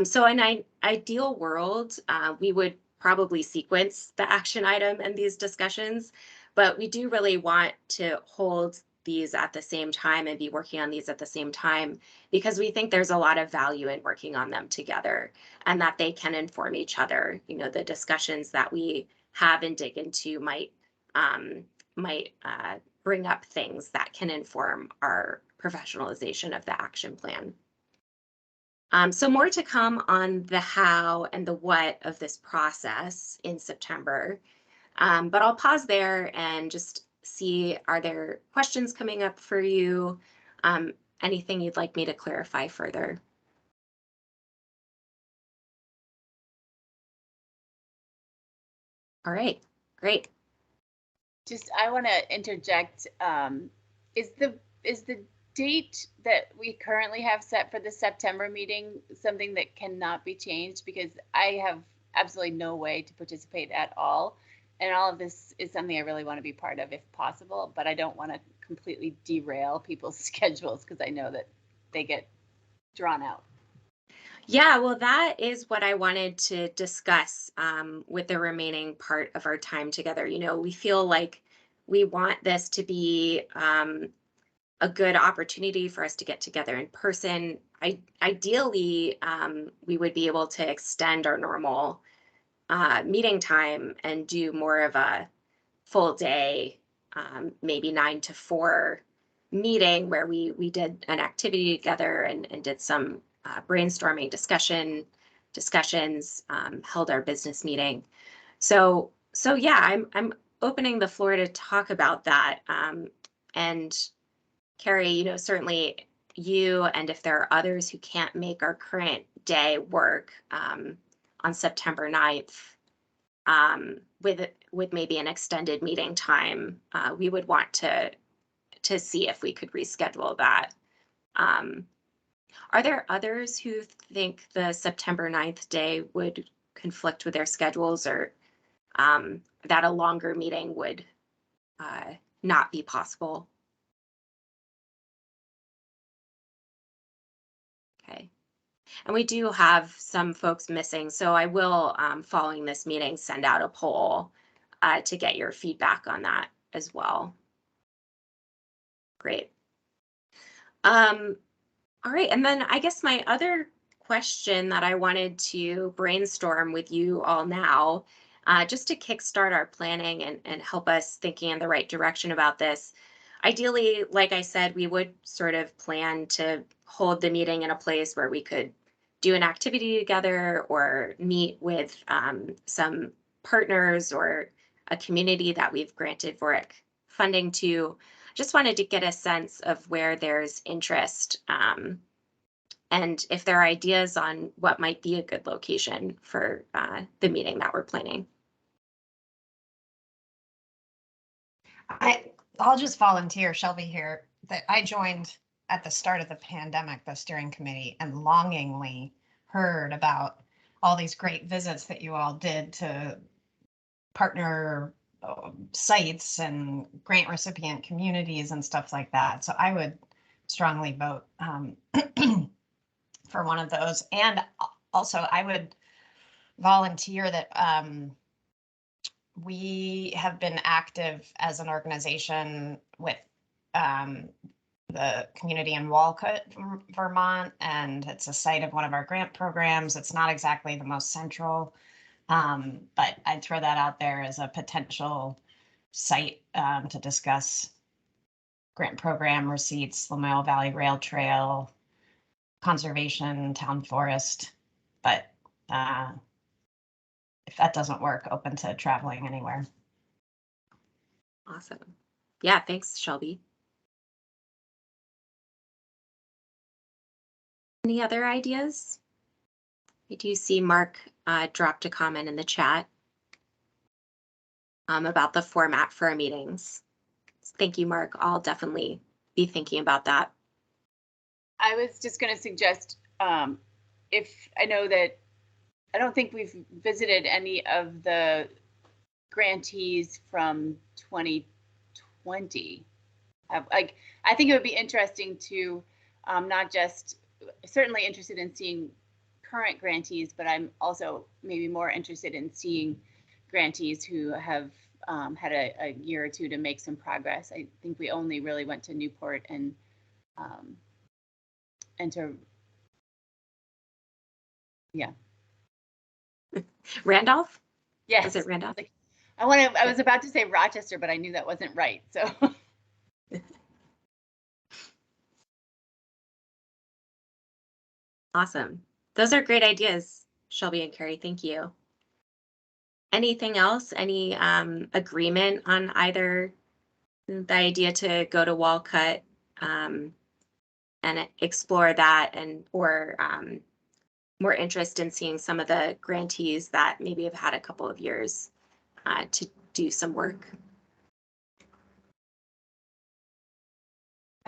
So in an ideal world, we would probably sequence the action item and these discussions, but we do really want to hold these at the same time and be working on these at the same time, because we think there's a lot of value in working on them together and that they can inform each other. The discussions that we have and dig into might bring up things that can inform our professionalization of the action plan. So more to come on the how and the what of this process in September, but I'll pause there and just see, are there questions coming up for you? Anything you'd like me to clarify further? All right, great. I want to interject. Is the date that we currently have set for the September meeting something that cannot be changed? Because I have absolutely no way to participate at all. And all of this is something I really want to be part of if possible, but I don't want to completely derail people's schedules because I know that they get drawn out. Yeah, well, that is what I wanted to discuss with the remaining part of our time together. We feel like we want this to be a good opportunity for us to get together in person. Ideally, we would be able to extend our normal meeting time and do more of a full day, maybe 9 to 4 meeting where we did an activity together and did some brainstorming discussions, held our business meeting. So yeah, I'm opening the floor to talk about that. And Carrie, certainly you, and if there are others who can't make our current day work on September 9th, with maybe an extended meeting time, we would want to see if we could reschedule that. Are there others who think the September 9th day would conflict with their schedules, or that a longer meeting would not be possible? Okay. And we do have some folks missing, so I will, following this meeting, send out a poll to get your feedback on that as well. Great. All right, and then I guess my other question that I wanted to brainstorm with you all now, just to kickstart our planning and help us thinking in the right direction about this, ideally, like I said, we would sort of plan to hold the meeting in a place where we could do an activity together or meet with some partners or a community that we've granted VOREC funding to. Just wanted to get a sense of where there's interest and if there are ideas on what might be a good location for the meeting that we're planning. I'll just volunteer, Shelby here, that I joined at the start of the pandemic, the steering committee, and longingly heard about all these great visits that you all did to partner sites and grant recipient communities and stuff like that. So I would strongly vote for one of those. And also I would volunteer that we have been active as an organization with the community in Walcott, Vermont, and it's a site of one of our grant programs. It's not exactly the most central, but I'd throw that out there as a potential site to discuss grant program receipts, Lamoille Valley Rail Trail, conservation, town forest. But if that doesn't work, open to traveling anywhere. Awesome. Yeah, thanks, Shelby. Any other ideas? I do see Mark dropped a comment in the chat about the format for our meetings. Thank you, Mark. I'll definitely be thinking about that. I was just going to suggest, if I know that I don't think we've visited any of the grantees from 2020. I think it would be interesting to not just, certainly interested in seeing current grantees, but I'm also maybe more interested in seeing grantees who have had a year or two to make some progress. I think we only really went to Newport and to, yeah. Randolph? Yes. Was it Randolph? I was about to say Rochester, but I knew that wasn't right. So. Awesome. Those are great ideas, Shelby and Carrie. Thank you. Anything else? Any agreement on either the idea to go to Walcott and explore that, and or more interest in seeing some of the grantees that maybe have had a couple of years to do some work?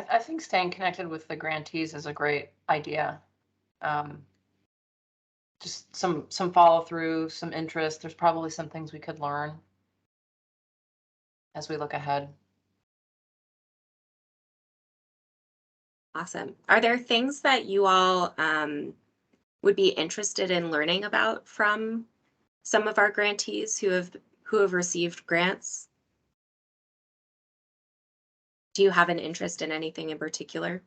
I think staying connected with the grantees is a great idea. Just some follow through, some interest. There's probably some things we could learn as we look ahead. Awesome. Are there things that you all would be interested in learning about from some of our grantees who have received grants? Do you have an interest in anything in particular?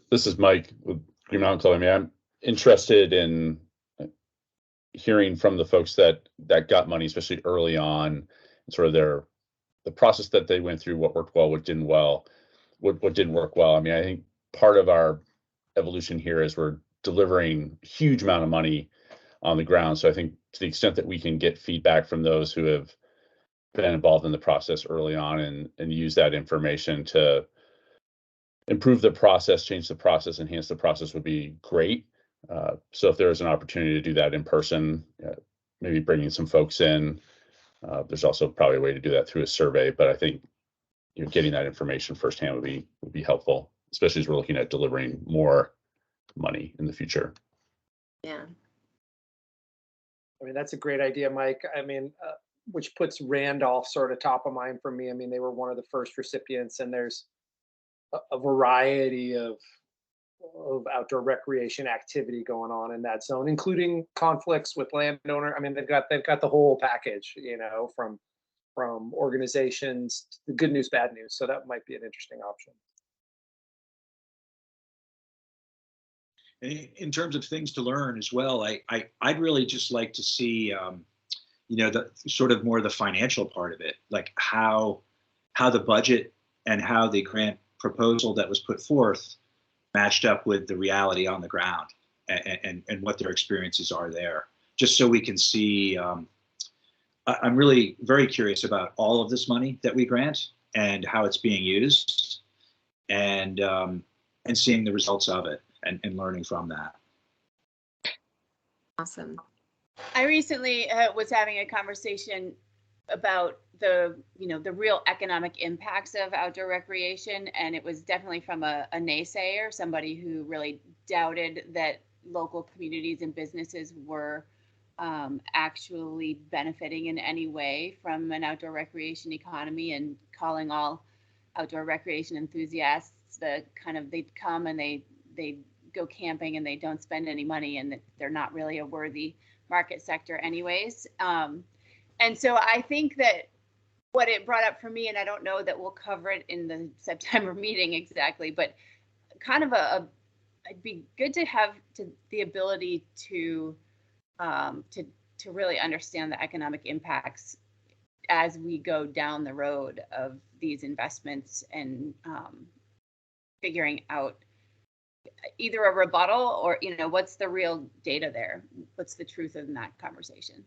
This is Mike with Green Mountain Club. I mean, I'm interested in hearing from the folks that got money, especially early on, sort of the process that they went through, what worked well, what didn't work well. I mean, I think part of our evolution here is we're delivering a huge amount of money on the ground. So I think to the extent that we can get feedback from those who have been involved in the process early on and use that information to improve the process, change the process, enhance the process would be great. So if there is an opportunity to do that in person, maybe bringing some folks in, there's also probably a way to do that through a survey, but I think getting that information firsthand would be helpful, especially as we're looking at delivering more money in the future. Yeah. I mean, that's a great idea, Mike. I mean, which puts Randolph sort of top of mind for me. I mean, they were one of the first recipients, and there's a variety of outdoor recreation activity going on in that zone, including conflicts with landowner. I mean, they've got the whole package, from organizations, the good news, bad news. So that might be an interesting option. In terms of things to learn as well, I'd really just like to see, the sort of more the financial part of it, like how how the budget and how the grant proposal that was put forth matched up with the reality on the ground and what their experiences are there, just so we can see. I'm really very curious about all of this money that we grant and how it's being used, and seeing the results of it and learning from that. Awesome. I recently was having a conversation about the real economic impacts of outdoor recreation, and it was definitely from a naysayer, somebody who really doubted that local communities and businesses were actually benefiting in any way from an outdoor recreation economy, and calling all outdoor recreation enthusiasts the kind of, they come and they go camping and they don't spend any money, and that they're not really a worthy market sector anyways. And so I think that what it brought up for me, and I don't know that we'll cover it in the September meeting exactly, but kind of it'd be good to have the ability to really understand the economic impacts as we go down the road of these investments, and figuring out either a rebuttal or, what's the real data there? What's the truth in that conversation?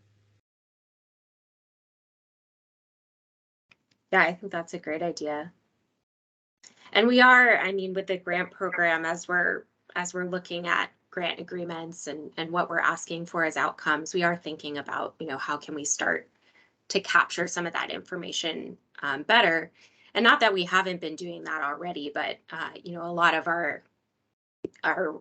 Yeah, I think that's a great idea. And we are, with the grant program, as we're looking at grant agreements and what we're asking for as outcomes, we are thinking about, how can we start to capture some of that information better. And not that we haven't been doing that already, but a lot of our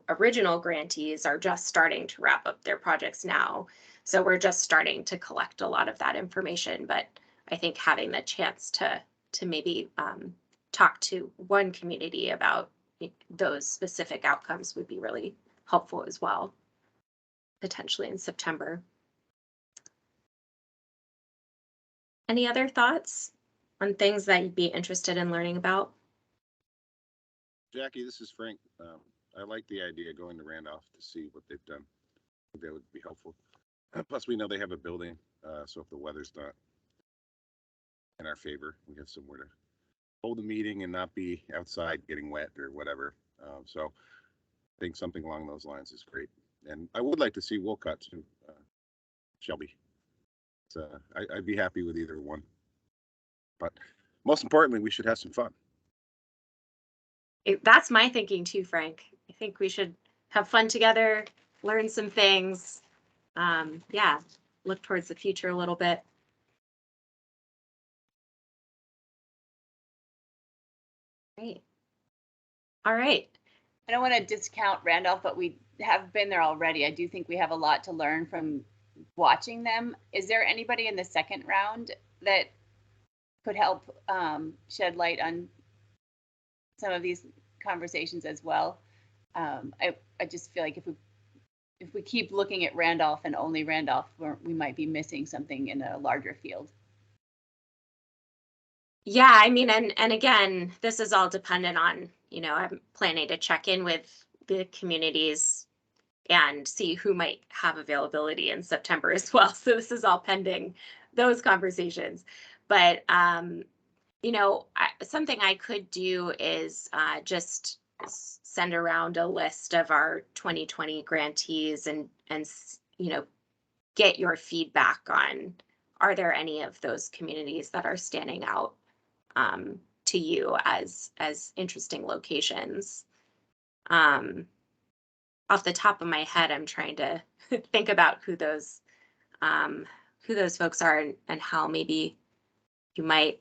original grantees are just starting to wrap up their projects now. So we're just starting to collect a lot of that information. But I think having the chance to maybe talk to one community about those specific outcomes would be really helpful as well, potentially in September. Any other thoughts on things that you'd be interested in learning about? Jackie, this is Frank. I like the idea of going to Randolph to see what they've done. I think that would be helpful. Plus, we know they have a building, so if the weather's not in our favor, we have somewhere to hold a meeting and not be outside getting wet or whatever. So I think something along those lines is great. And I would like to see Wolcott too, Shelby. So I'd be happy with either one. But most importantly, we should have some fun. That's my thinking too, Frank. I think we should have fun together, learn some things. Yeah, look towards the future a little bit. Great. All right. I don't want to discount Randolph, but we have been there already. I do think we have a lot to learn from watching them. Is there anybody in the second round that could help shed light on some of these conversations as well? I just feel like if we keep looking at Randolph and only Randolph, we might be missing something in a larger field. Yeah, and again, this is all dependent on, I'm planning to check in with the communities and see who might have availability in September as well. So this is all pending those conversations. But, something I could do is just send around a list of our 2020 grantees and get your feedback on, are there any of those communities that are standing out to you as interesting locations? Off the top of my head, I'm trying to think about who those folks are and how maybe you might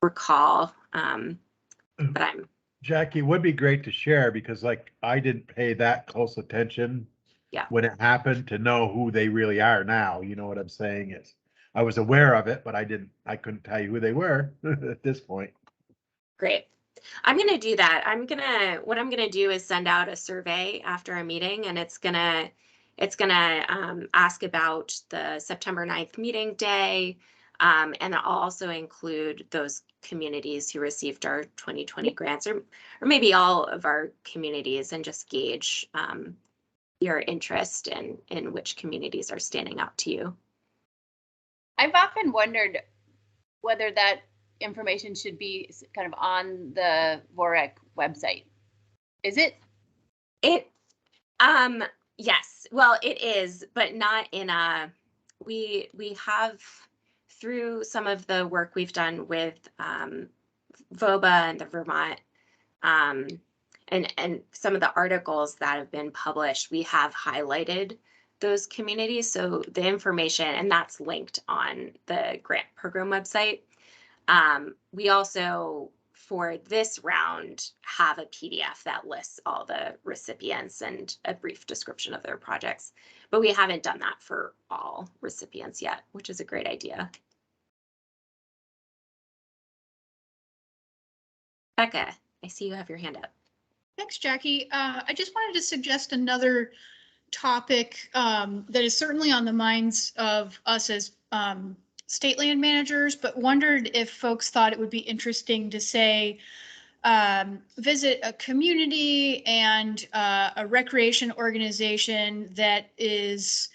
recall. But Jackie, it would be great to share because I didn't pay that close attention when it happened to know who they really are now. You know what I'm saying? I was aware of it, but I couldn't tell you who they were at this point. Great. I'm going to do that. What I'm going to do is send out a survey after a meeting, and it's going to ask about the September 9th meeting day. And I'll also include those communities who received our 2020 grants, or maybe all of our communities, and just gauge your interest in which communities are standing out to you. I've often wondered whether that information should be kind of on the VOREC website. Is it? Yes, well, it is, but not in a, we have, through some of the work we've done with VOBA and the Vermont, and some of the articles that have been published, we have highlighted those communities. So the information, and that's linked on the grant program website. We also, for this round, have a PDF that lists all the recipients and a brief description of their projects, but we haven't done that for all recipients yet, which is a great idea. Becca, I see you have your hand up. Thanks, Jackie. I just wanted to suggest another topic that is certainly on the minds of us as state land managers, but wondered if folks thought it would be interesting to say, visit a community and a recreation organization that is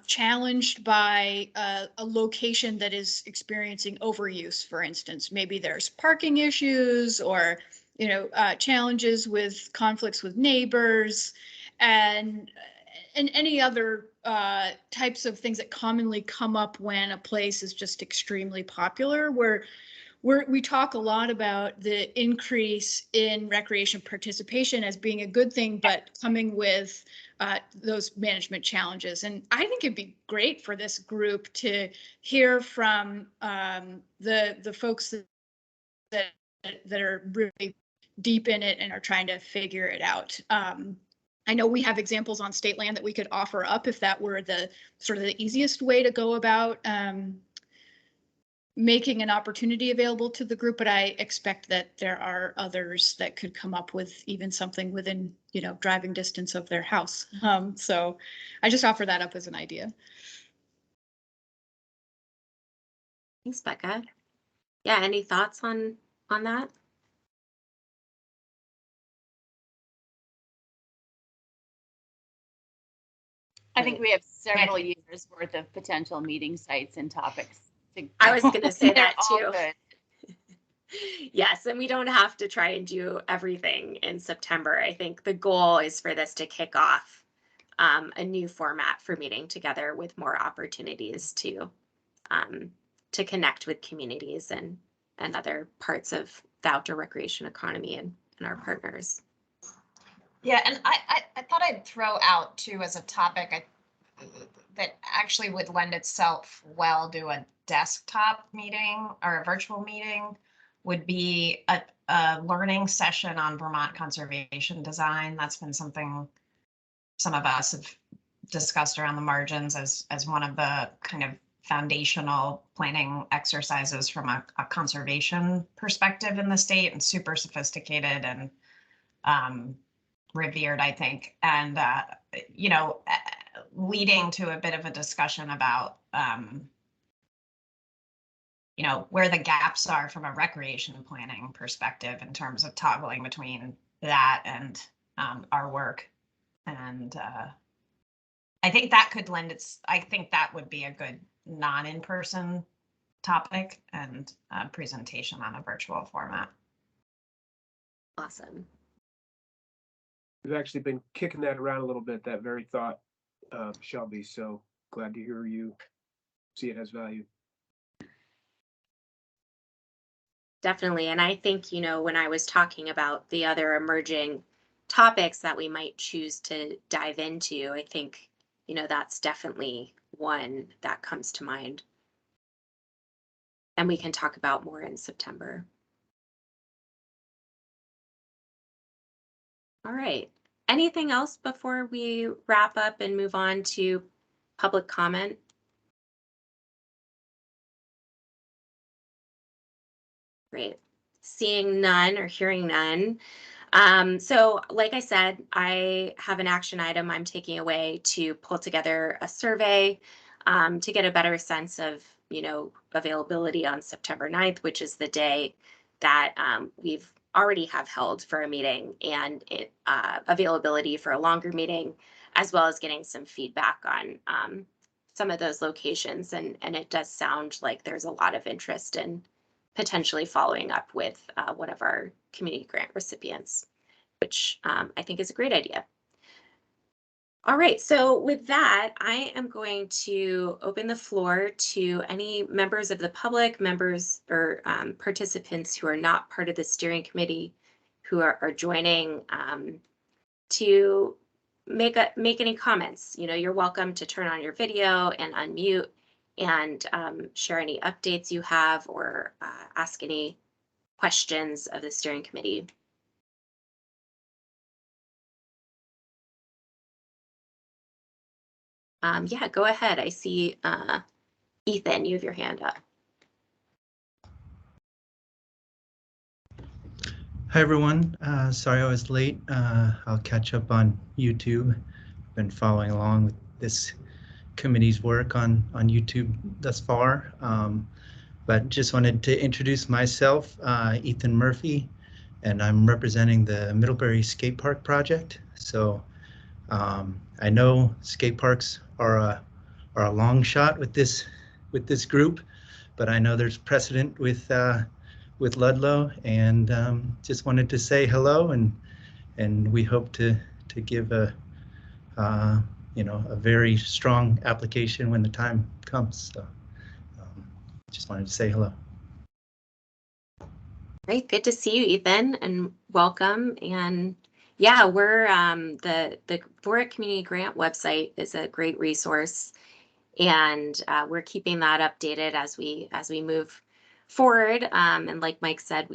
challenged by a location that is experiencing overuse, for instance. Maybe there's parking issues or, you know, challenges with conflicts with neighbors and any other types of things that commonly come up when a place is just extremely popular, where we talk a lot about the increase in recreation participation as being a good thing, but coming with those management challenges. And I think it'd be great for this group to hear from the folks that are really deep in it and are trying to figure it out. I know we have examples on state land that we could offer up if that were the sort of the easiest way to go about making an opportunity available to the group, but I expect that there are others that could come up with even something within, you know, driving distance of their house. So I just offer that up as an idea. Thanks, Becca. Yeah, any thoughts on that? I think we have several years worth of potential meeting sites and topics. I was going to say that all too. good. Yes, and we don't have to try and do everything in September. I think the goal is for this to kick off a new format for meeting together with more opportunities to connect with communities and other parts of the outdoor recreation economy and our partners. Yeah, and I thought I'd throw out too as a topic that actually would lend itself well to a desktop meeting or a virtual meeting would be a learning session on Vermont conservation design. That's been something some of us have discussed around the margins as one of the kind of foundational planning exercises from a conservation perspective in the state, and super sophisticated and revered, I think, and you know, leading to a bit of a discussion about you know, where the gaps are from a recreation planning perspective in terms of toggling between that and our work. And I think that could lend I think that would be a good non-in-person topic and presentation on a virtual format. Awesome. We've actually been kicking that around a little bit, that very thought, Shelby. So glad to hear you see it as value. Definitely. And I think, you know, when I was talking about the other emerging topics that we might choose to dive into, I think, you know, that's definitely one that comes to mind. And we can talk about more in September. All right. Anything else before we wrap up and move on to public comment? Great. Seeing none or hearing none. So like I said, I have an action item I'm taking away to pull together a survey to get a better sense of, you know, availability on September 9th, which is the day that we've already have held for a meeting, and availability for a longer meeting, as well as getting some feedback on some of those locations. And it does sound like there's a lot of interest in potentially following up with one of our community grant recipients, which I think is a great idea. All right, so with that, I am going to open the floor to any members of the public, members or participants who are not part of the steering committee who are joining to make any comments. You know, you're welcome to turn on your video and unmute and share any updates you have or ask any questions of the steering committee. Yeah, go ahead. I see Ethan, you have your hand up. Hi, everyone. Sorry I was late. I'll catch up on YouTube. Been following along with this committee's work on YouTube thus far. But just wanted to introduce myself, Ethan Murphy, and I'm representing the Middlebury Skate Park project. So I know skate parks are a long shot with this group, but I know there's precedent with Ludlow, and just wanted to say hello, and we hope to give a a very strong application when the time comes. So just wanted to say hello. Great, good to see you, Ethan, and welcome. And yeah, we're the VOREC Community Grant website is a great resource, and we're keeping that updated as we move forward. And like Mike said,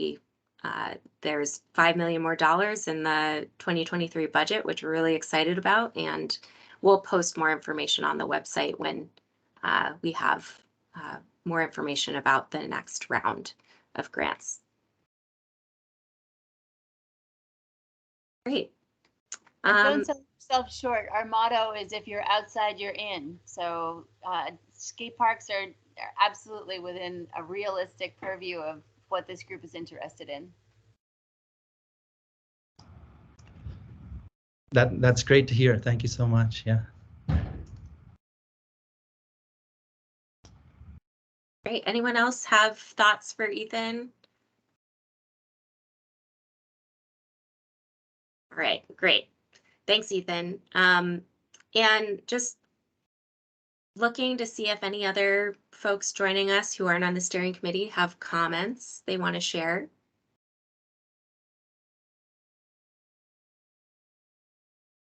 there's $5 million more in the 2023 budget, which we're really excited about, and we'll post more information on the website when we have more information about the next round of grants. Great. Don't sell yourself short. Our motto is if you're outside, you're in. So skate parks are absolutely within a realistic purview of what this group is interested in. That's great to hear. Thank you so much. Yeah. Great. Anyone else have thoughts for Ethan? All right, great. Thanks, Ethan. And just looking to see if any other folks joining us who aren't on the steering committee have comments they want to share.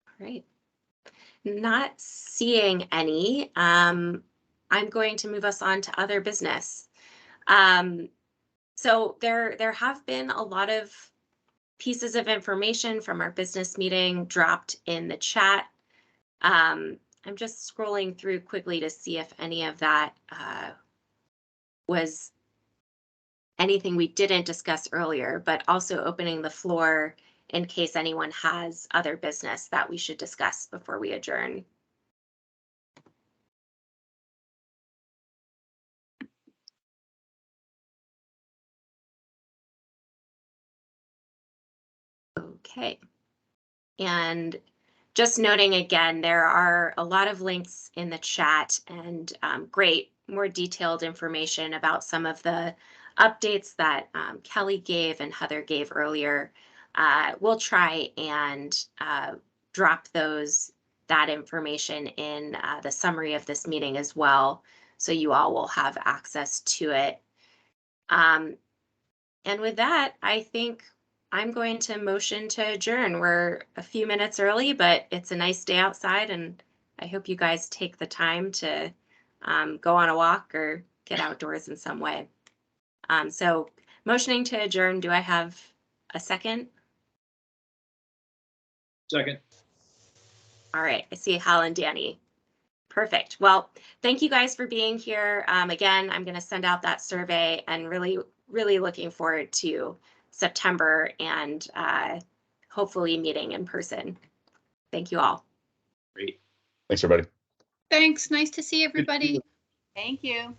All right. Not seeing any. I'm going to move us on to other business. So there have been a lot of pieces of information from our business meeting dropped in the chat. I'm just scrolling through quickly to see if any of that was anything we didn't discuss earlier, but also opening the floor in case anyone has other business that we should discuss before we adjourn. Okay. And just noting again, there are a lot of links in the chat and great, more detailed information about some of the updates that Kelly gave and Heather gave earlier. We'll try and drop that information in the summary of this meeting as well, so you all will have access to it. And with that, I think I'm going to motion to adjourn. We're a few minutes early, but it's a nice day outside, and I hope you guys take the time to go on a walk or get outdoors in some way. So motioning to adjourn, do I have a second? Second. All right, I see Hal and Danny. Perfect. Well, thank you guys for being here. Again, I'm going to send out that survey, and really looking forward to September and hopefully meeting in person. Thank you all. Great. Thanks, everybody. Thanks. Nice to see everybody. Thank you.